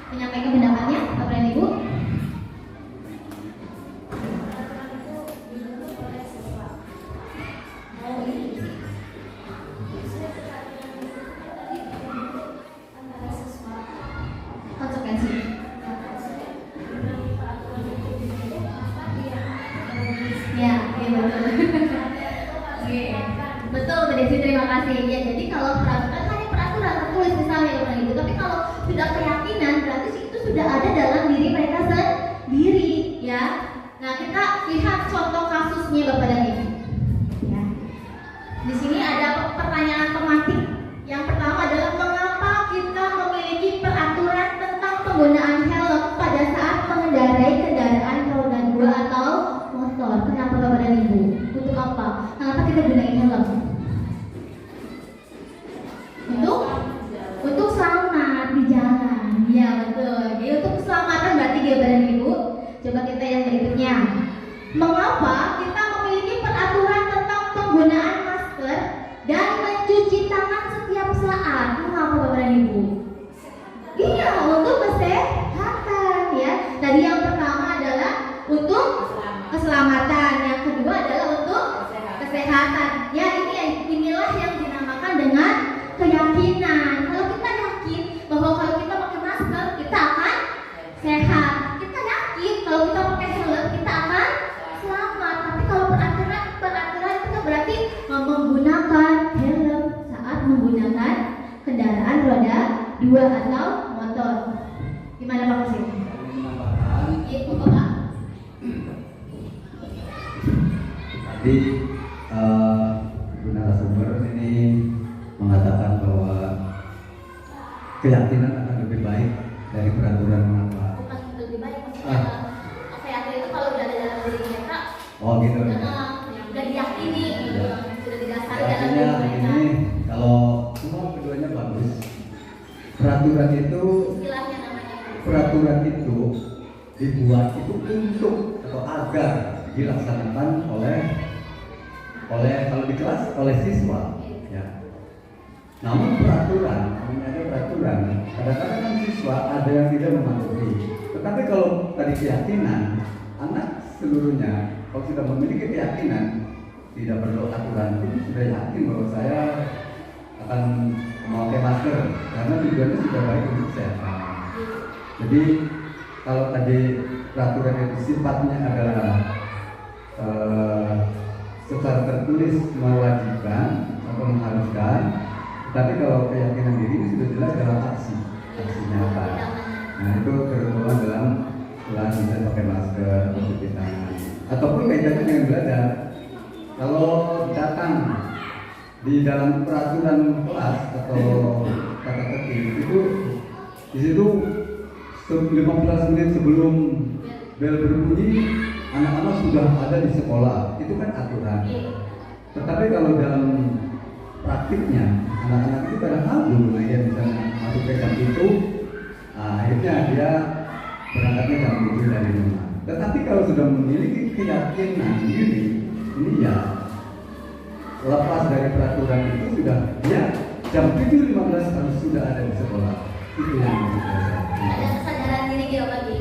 menyampaikan pendapatnya kepada ibu? Konsekuensi. Ya, iya betul. Oke, betul Mbak Desi, terima kasih. Ya, jadi kalau peraturan hanya peraturan tertulis misalnya Bapak Ibu, tapi kalau sudah keyakinan berarti itu sudah ada dalam diri mereka sendiri, ya. Nah, kita lihat contoh kasusnya Bapak dan Ibu. Ya. Di sini ada pertanyaan tematik. Yang pertama adalah mengapa kita memiliki peraturan tentang penggunaan helm pada saat mengendarai kendaraan roda 2 atau motor. Kenapa Bapak dan Ibu? Untuk apa? Kenapa kita gunain helm? Untuk selamat di jalan. Iya betul. Jadi untuk keselamatan berarti Bapak dan Ibu. Coba kita yang berikutnya. Mengapa kita memiliki peraturan tentang penggunaan masker dan mencuci tangan setiap saat? Mengapa Bapak dan Ibu? Iya, untuk kesehatan ya. Tadi yang pertama adalah untuk keselamatan, yang kedua adalah untuk kesehatan. Ya, inilah yang dinamakan dengan keyakinan. Kalau kita yakin bahwa kalau kita pakai masker kita akan sehat, kita yakin kalau kita pakai helm kita akan selamat. Tapi kalau peraturan itu berarti menggunakan helm saat menggunakan kendaraan roda 2 atau motor. Gimana Pak Kusin? Itu Pak. Tadi Ibu narasumber ini mengatakan bahwa keyakinan akan lebih baik dari peraturan mengapa. Bukan lebih baik maksudnya. Keyakinan itu kalau udah ada dalam diri mereka. Oh gitu. Udah diyakini, sudah didasari dalam Artinya diri mereka. begini, kalau semua keduanya bagus, peraturan itu Istilahnya namanya. peraturan itu dibuat itu untuk atau agar dilaksanakan oleh kalau di kelas oleh siswa ya. Namun peraturan, namanya peraturan, kadang-kadang kan siswa ada yang tidak mematuhi. Tetapi kalau tadi keyakinan, anak seluruhnya kalau sudah memiliki keyakinan tidak perlu aturan, itu sudah yakin bahwa saya akan memakai masker karena tujuannya sudah baik untuk kesehatan. Jadi kalau tadi peraturan itu sifatnya adalah secara tertulis mewajibkan atau mengharuskan, tapi kalau keyakinan diri itu sudah jelas dalam aksi nyata. Nah itu tertuang dalam kelas misalnya pakai masker, mencuci tangan, ataupun kaitannya dengan belajar. Kalau datang di dalam peraturan kelas atau kata tertib itu di situ 15 menit sebelum bel berbunyi anak-anak sudah ada di sekolah, itu kan aturan. Tetapi kalau dalam praktiknya anak-anak itu kadang belum dia bisa masuk ke jam itu, akhirnya dia berangkatnya jam 7 dari rumah. Tetapi kalau sudah memiliki keyakinan diri, ini ya lepas dari peraturan itu sudah ya jam 7.15 harus sudah ada di sekolah. Itu yang Ada kesadaran diri gitu lagi.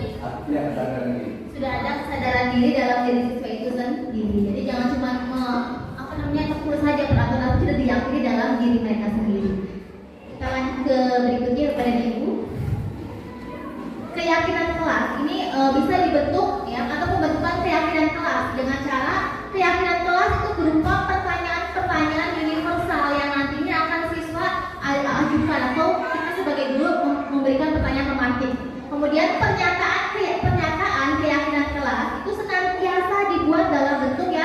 ya kesadaran diri. Sudah ada kesadaran diri dalam diri siswa itu sendiri. Jadi jangan cuma tertulis saja peraturan, tapi sudah diyakini dalam diri mereka sendiri. Kita lanjut ke berikutnya kepada Ibu. Keyakinan kelas ini bisa dibentuk ya, atau pembentukan keyakinan kelas dengan cara keyakinan kelas itu berupa pertanyaan-pertanyaan universal yang nantinya akan siswa ajukan, atau kita sebagai guru memberikan pertanyaan tematik. Kemudian pernyataan keyakinan kelas itu senantiasa dibuat dalam bentuk yang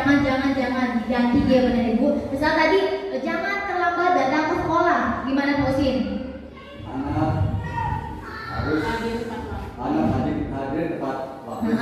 jangan diganti ya benar Ibu. Misal tadi jangan terlambat datang ke sekolah. Gimana Pak Usin? Anak hadir tepat waktu.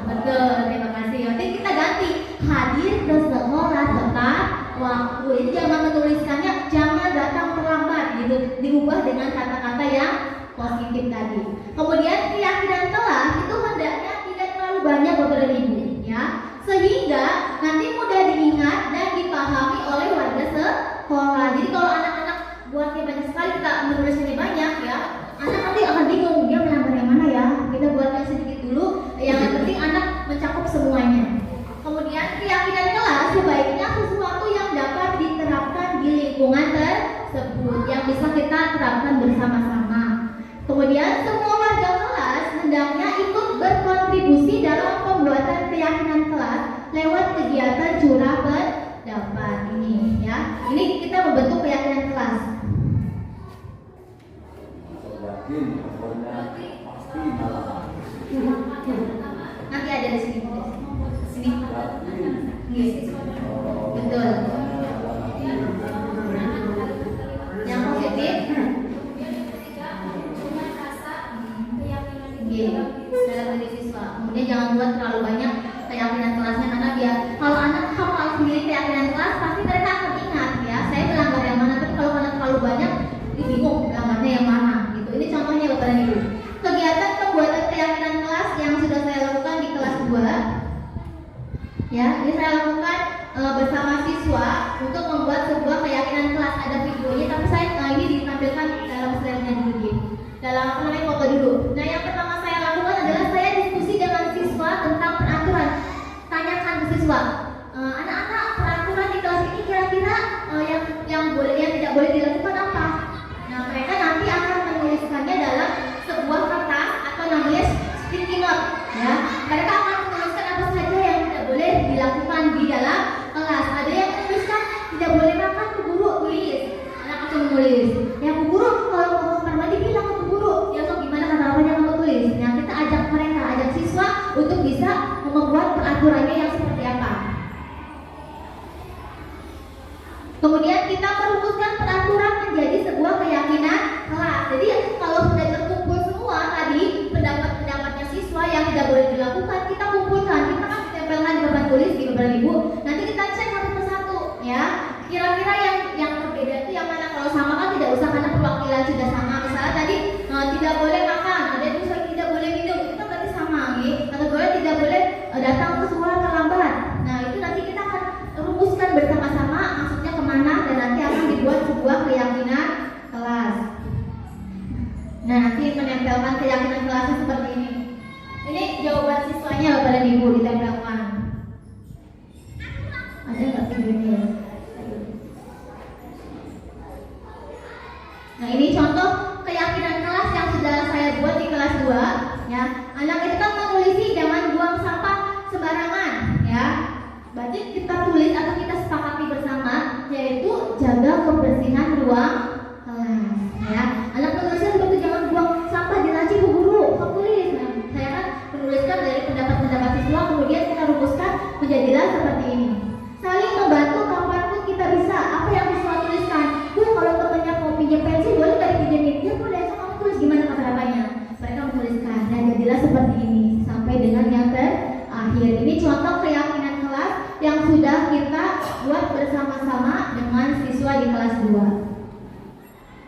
Betul, terima kasih. Nanti kita ganti hadir ke sekolah tepat waktu. Jadi jangan menuliskannya jangan datang terlambat gitu. Diubah dengan kata-kata yang positif tadi. Kemudian keyakinan kelas itu hendaknya tidak terlalu banyak Bapak dan Ibu ya. Sehingga nanti mudah diingat dan dipahami oleh warga sekolah. Jadi kalau anak-anak buatnya banyak sekali, kita menulisnya banyak ya, anak nanti akan bingung dia melanggar yang mana ya. Kita buatnya sedikit dulu, yang penting anak mencakup semuanya. Kemudian keyakinan kelas sebaiknya sesuatu yang dapat diterapkan di lingkungan tersebut, yang bisa kita terapkan bersama-sama. Kemudian semua warga kelas hendaknya ikut berkontribusi dalam pembuatan keyakinan kelas lewat kegiatan curah pendapat ini ya. Ini kita membentuk keyakinan kelas. Yakin, pokoknya pasti malah. Nanti ada di sini. Sini. Yes. Betul. Yang positif. Dalam diri siswa. Kemudian jangan buat terlalu banyak keyakinan kelasnya, karena biar kalau anak hafal sendiri keyakinan kelas pasti mereka akan ingat ya. Saya melanggar yang mana, tapi kalau anak terlalu banyak bingung melanggarnya yang mana gitu. Ini contohnya Bapak dan Ibu. Kegiatan pembuatan keyakinan kelas yang sudah saya lakukan di kelas 2. Ya, ini saya lakukan bersama siswa untuk membuat sebuah keyakinan kelas. Ada videonya, tapi saya ini ditampilkan dalam slide-nya dulu. Dalam foto dulu. Nah, yang pertama saya lakukan adalah saya diskusi dengan siswa tentang peraturan. Tanyakan ke siswa, anak-anak, peraturan di kelas ini kira-kira yang boleh, yang tidak boleh dilakukan apa? Nah, mereka nanti akan menuliskannya dalam sebuah kertas atau namanya sticky note. Ya, mereka akan menuliskan apa saja yang tidak boleh dilakukan di dalam kelas. Ada yang menuliskan tidak boleh makan, Bu Guru tulis. Anak akan menulis. Ya, Bu Guru kalau mau kamar mandi bilang ke Bu Guru. Ya, so gimana kata-katanya kamu tulis. Nah, kita ajak mereka, ajak siswa untuk bisa membuat peraturannya yang seperti apa. Kemudian kita merumuskan peraturan menjadi sebuah keyakinan kelas. Jadi kalau sudah terkumpul semua tadi pendapat-pendapatnya siswa yang tidak boleh dilakukan, kita kumpulkan, kita kan ditempelkan di papan tulis di Bapak Ibu. Nanti kita cek satu persatu ya. Kira-kira yang berbeda itu yang mana? Kalau sama kan tidak usah karena perwakilan sudah sama. Misalnya tadi tidak boleh makan, ada yang tidak boleh minum, itu kan berarti sama gitu. Atau tidak boleh datang ke sekolah terlambat. Nah, itu nanti kita akan rumuskan bersama-sama maksudnya kemana, dan nanti akan dibuat sebuah keyakinan kelas. Nah, nanti menempelkan keyakinan kelasnya seperti ini. Ini jawaban siswanya Bapak dan Ibu ditempelkan. Ada nggak videonya? Nah, ini contoh keyakinan kelas yang sudah saya buat di kelas 2 ya. Anak itu kan menulisi jangan buang sampah sembarangan ya. Berarti kita tulis atau kita sepakati bersama yaitu jaga kebersihan ruang kelas ya. Anak menuliskan seperti jangan buang sampah di laci Bu Guru, tulis. Nah, saya kan menuliskan dari pendapat-pendapat siswa, kemudian kita rumuskan menjadilah seperti ini. Saling membantu kapanpun kita bisa. Apa yang siswa tuliskan? Bu, kalau temannya mau pinjam pensil boleh nggak dipinjemin? Ya boleh, so kamu tulis gimana kata-katanya. Mereka menuliskan dan jadilah seperti ini sampai dengan yang terakhir. Ini contoh keyakinan kelas yang sudah kita buat bersama-sama dengan siswa di kelas 2.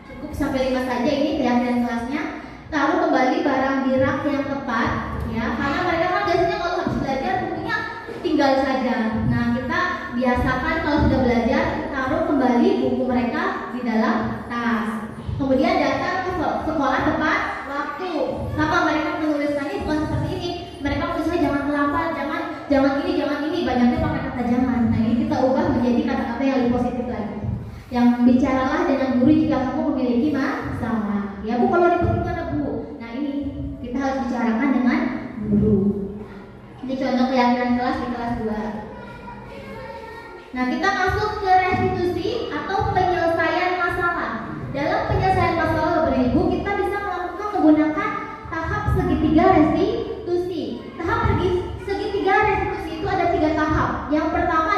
Cukup sampai 5 saja ini keyakinan kelasnya. Taruh kembali barang di rak yang tepat ya, karena mereka kan biasanya kalau habis belajar bukunya tinggal saja. Nah, kita biasakan kalau sudah belajar taruh kembali buku mereka di dalam tas. Kemudian datang ke sekolah tepat waktu. Sama mereka menuliskannya bukan seperti ini. Mereka menulisnya jangan terlambat, jangan ini, banyaknya pakai kata jangan. Nah, ini kita ubah menjadi kata-kata yang lebih positif lagi. Yang bicaralah dengan guru jika kamu memiliki masalah. Ya Bu, kalau ribut gimana Bu? Nah, ini kita harus bicarakan dengan guru. Ini contoh keyakinan kelas di kelas 2. Nah, kita masuk ke restitusi atau penyelesaian masalah. Dalam penyelesaian masalah Bapak Ibu, kita bisa menggunakan tahap segitiga restitusi. Tahap segitiga restitusi itu ada 3 tahap. Yang pertama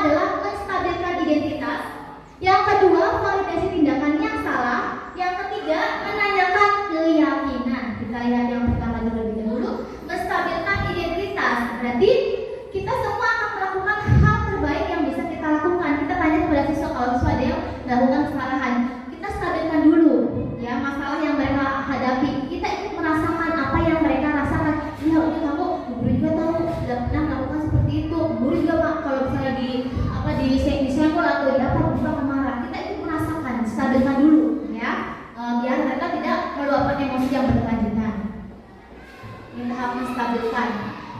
melakukan kesalahan, kita stabilkan dulu ya masalah yang mereka hadapi. Kita ikut merasakan apa yang mereka rasakan. Ya udah, kamu guru juga tahu sudah pernah melakukan seperti itu. Guru juga Pak, kalau misalnya di senggol atau di apa juga marah. Kita ikut merasakan, stabilkan dulu ya, biar mereka tidak meluapkan emosi yang berkelanjutan. Ini tahap menstabilkan.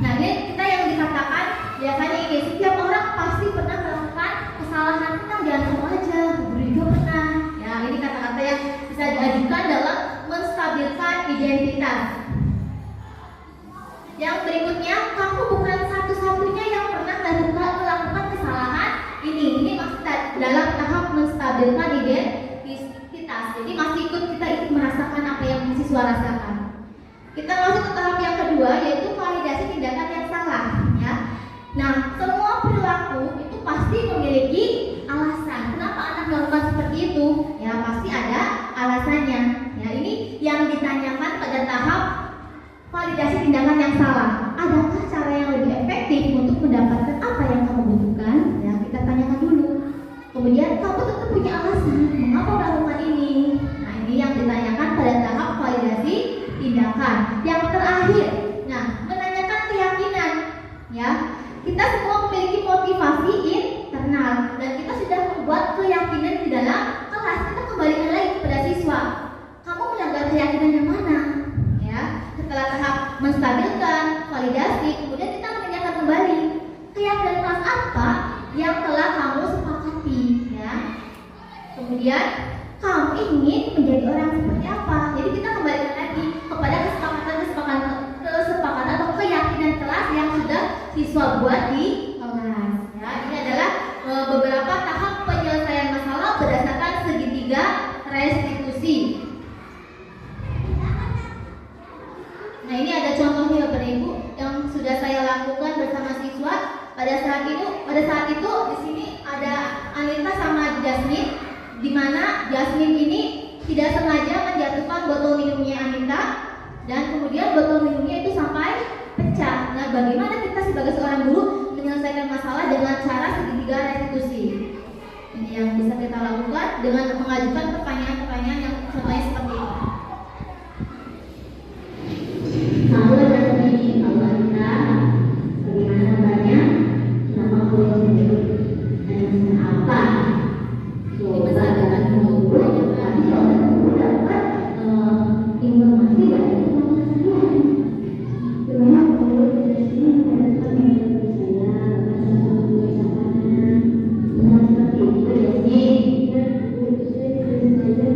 Nah, ini kita yang dikatakan biasanya ini, setiap orang pasti pernah melakukan kesalahan. Kita jangan kamu aja, guru juga pernah. Ya, ini kata-kata yang bisa diajukan dalam menstabilkan identitas. Yang berikutnya, kamu bukan satu-satunya yang pernah melakukan kesalahan ini. Ini maksudnya dalam tahap menstabilkan identitas. Jadi masih kita ikut merasakan apa yang siswa rasakan. Kita masuk ke tahap yang kedua, yaitu validasi tindakan yang salah ya. Nah, semua perilaku itu pasti memiliki alasan. Kenapa anak melakukan seperti itu? Ya, pasti ada alasannya. Ya, ini yang ditanyakan pada tahap validasi tindakan yang salah. Adakah cara yang lebih efektif untuk mendapatkan apa yang kamu butuhkan? Ya, kita tanyakan dulu. Kemudian kamu tetap punya alasan mengapa melakukan ini. Nah, ini yang ditanyakan pada tahap validasi tindakan. Yang terakhir, nah, menanyakan keyakinan. Ya, kita semua memiliki motivasi internal dan kita sudah membuat keyakinan di dalam kelas. Kita kembalikan lagi kepada siswa. Kamu melanggar keyakinan yang mana? Ya, setelah tahap menstabilkan, validasi, kemudian kita menanyakan kembali keyakinan kelas apa yang telah kamu sepakati. Ya, kemudian kamu ingin menjadi orang seperti apa? Jadi kita kembalikan lagi kepada kesepakatan atau keyakinan kelas yang sudah siswa buat di kelas. Ya, ini adalah beberapa tahap penyelesaian masalah berdasarkan segitiga restitusi. Nah, ini ada contohnya Bapak Ibu yang sudah saya lakukan bersama siswa. Pada saat itu di sini ada Anita sama Jasmine, di mana Jasmine ini tidak sengaja menjatuhkan botol minumnya Anita dan kemudian botol minumnya itu sampai pecah. Nah, bagaimana kita sebagai seorang guru menyelesaikan masalah dengan cara segitiga restitusi? Ini yang bisa kita lakukan dengan mengajukan pertanyaan-pertanyaan yang contohnya seperti ini. Halo Jasmine, halo Anita, bagaimana kabarnya? Kenapa kuliah menyebut dan apa? Coba dengan guru, tapi kalau guru dapat informasi dari teman saya. Memang guru di sini mendapatkan metode saya, bahasa tulisannya, seperti itu ya sih. Dan guru saya belajar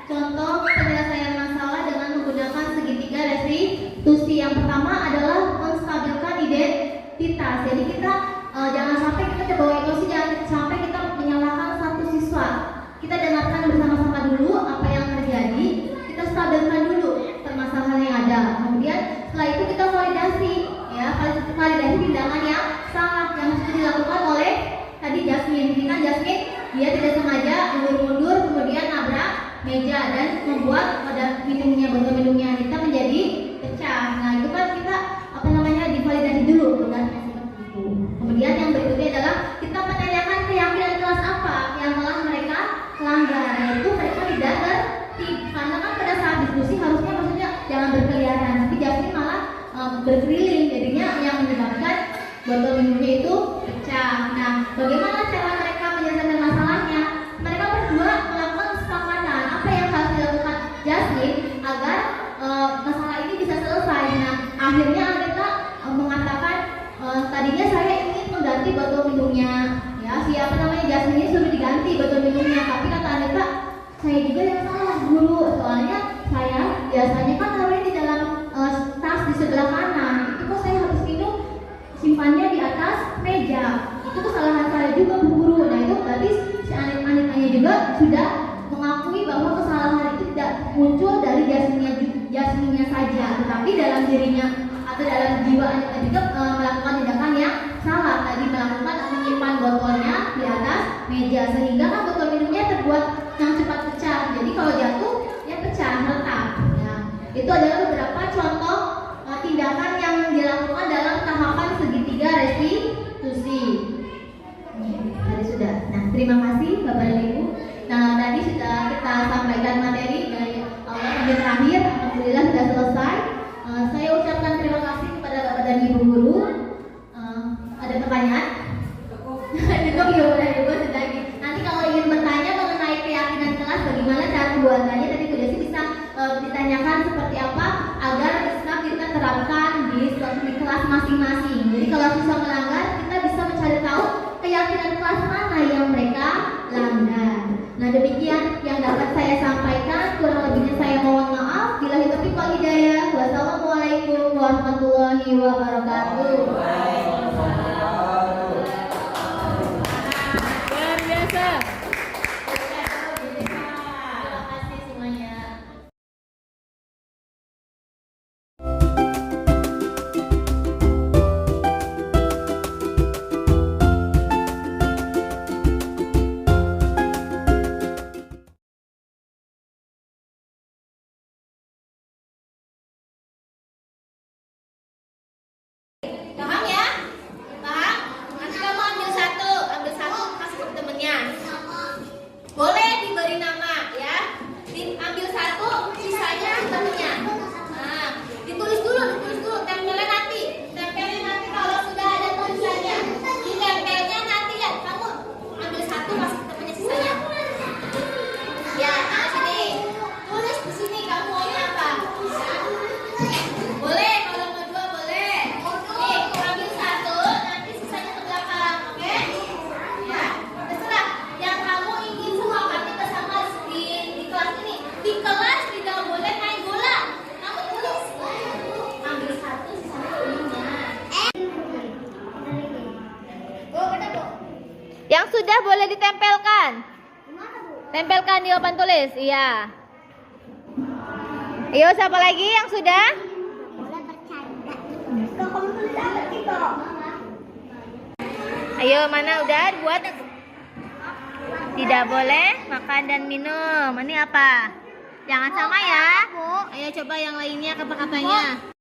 contoh penyelesaian masalah dengan menggunakan segitiga restitusi. Yang pertama adalah menstabilkan identitas. Jadi kita jangan sampai kita terbawa emosi, jangan sampai kita menyalahkan satu siswa. Kita dengarkan bersama-sama dulu apa yang terjadi, kita stabilkan dulu permasalahan yang ada. Kemudian setelah itu kita validasi, ya, validasi tindakan yang salah yang sudah dilakukan oleh tadi Jasmine. Ini kan Jasmine dia tidak sengaja mundur-mundur kemudian nabrak meja dan membuat pada botol minumnya Anita menjadi pecah. Nah itu kan kita divalidasi dulu benar seperti itu. Kemudian yang berikutnya adalah kita menanyakan keyakinan kelas apa yang telah mereka langgar, yaitu mereka tidak tertib. Karena kan pada saat diskusi harusnya maksudnya jangan berkeliaran, tapi Jasmine malah berkeliling, jadinya yang menyebabkan botol minumnya itu pecah. Nah, bagaimana cara mereka menyelesaikan masalahnya? Mereka berdua melakukan kesepakatan apa yang harus dilakukan Jasmine agar masalah ini bisa selesai. Nah, akhirnya Anita mengatakan tadinya saya ingin mengganti botol minumnya, ya Jasmine ini sudah diganti botol minumnya, tapi kata Anita saya juga yang salah guru, soalnya saya biasanya kan taruhnya di dalam tas di sebelah kanan, itu kok saya harus minum simpannya di atas meja, itu kesalahan saya juga Bu Guru. Nah itu berarti si Anitanya juga sudah mengakui bahwa kesalahan itu tidak muncul dari Jasmine-nya saja, tetapi dalam dirinya atau dalam jiwa Anita juga melakukan tindakan yang salah, tadi melakukan menyimpan botolnya di atas meja sehingga kan botol minumnya terbuat yang cepat pecah. Jadi kalau jatuh ya pecah, retak. Nah, itu adalah beberapa contoh tindakan yang dilakukan dalam tahapan segitiga restitusi. Tadi sudah. Nah, terima kasih Bapak dan Ibu. Nah, tadi sudah kita sampaikan materi dari awal sampai terakhir. Alhamdulillah sudah selesai. Saya ucapkan terima kasih kepada Bapak dan Ibu guru. Ada pertanyaan? Cukup ya Bapak dan Ibu sudah. Nanti kalau ingin bertanya mengenai keyakinan kelas, bagaimana cara pembuatannya, tadi sudah sih bisa ditanyakan seperti apa agar bisa kita terapkan di kelas masing-masing. Jadi kalau siswa melanggar, kita bisa mencari tahu keyakinan kelas mana yang mereka langgar. Nah demikian yang dapat saya sampaikan, kurang lebihnya saya mohon maaf. Bila itu wal hidayah. Wassalamualaikum warahmatullahi wabarakatuh. Luar biasa. Terima kasih semuanya. Paham ya? Paham? Nanti kamu ambil satu kasih ke temennya. Boleh diberi nama ya. Ambil satu, sisanya temennya. Nah, ditulis dulu, tempelin nanti kalau sudah ada tulisannya. Ditempelnya nanti ya, kamu ambil satu kasih ke temennya sisanya. Ya, nah sini. Tulis di sini kamu maunya apa? Boleh, kalau mau dua boleh. Nih, ambil satu, nanti sisanya ke belakang, oke? Ya, terserah. Yang kamu ingin sepakati bersama di kelas ini. Di kelas tidak boleh main bola. Kamu tulis. Ambil satu, sisanya temennya. Yang sudah boleh ditempelkan. Tempelkan di papan tulis, iya. Ayo, siapa lagi yang sudah? Ayo, mana udah buat? Tidak boleh makan dan minum. Ini apa? Jangan sama ya. Ayo coba yang lainnya kata-katanya.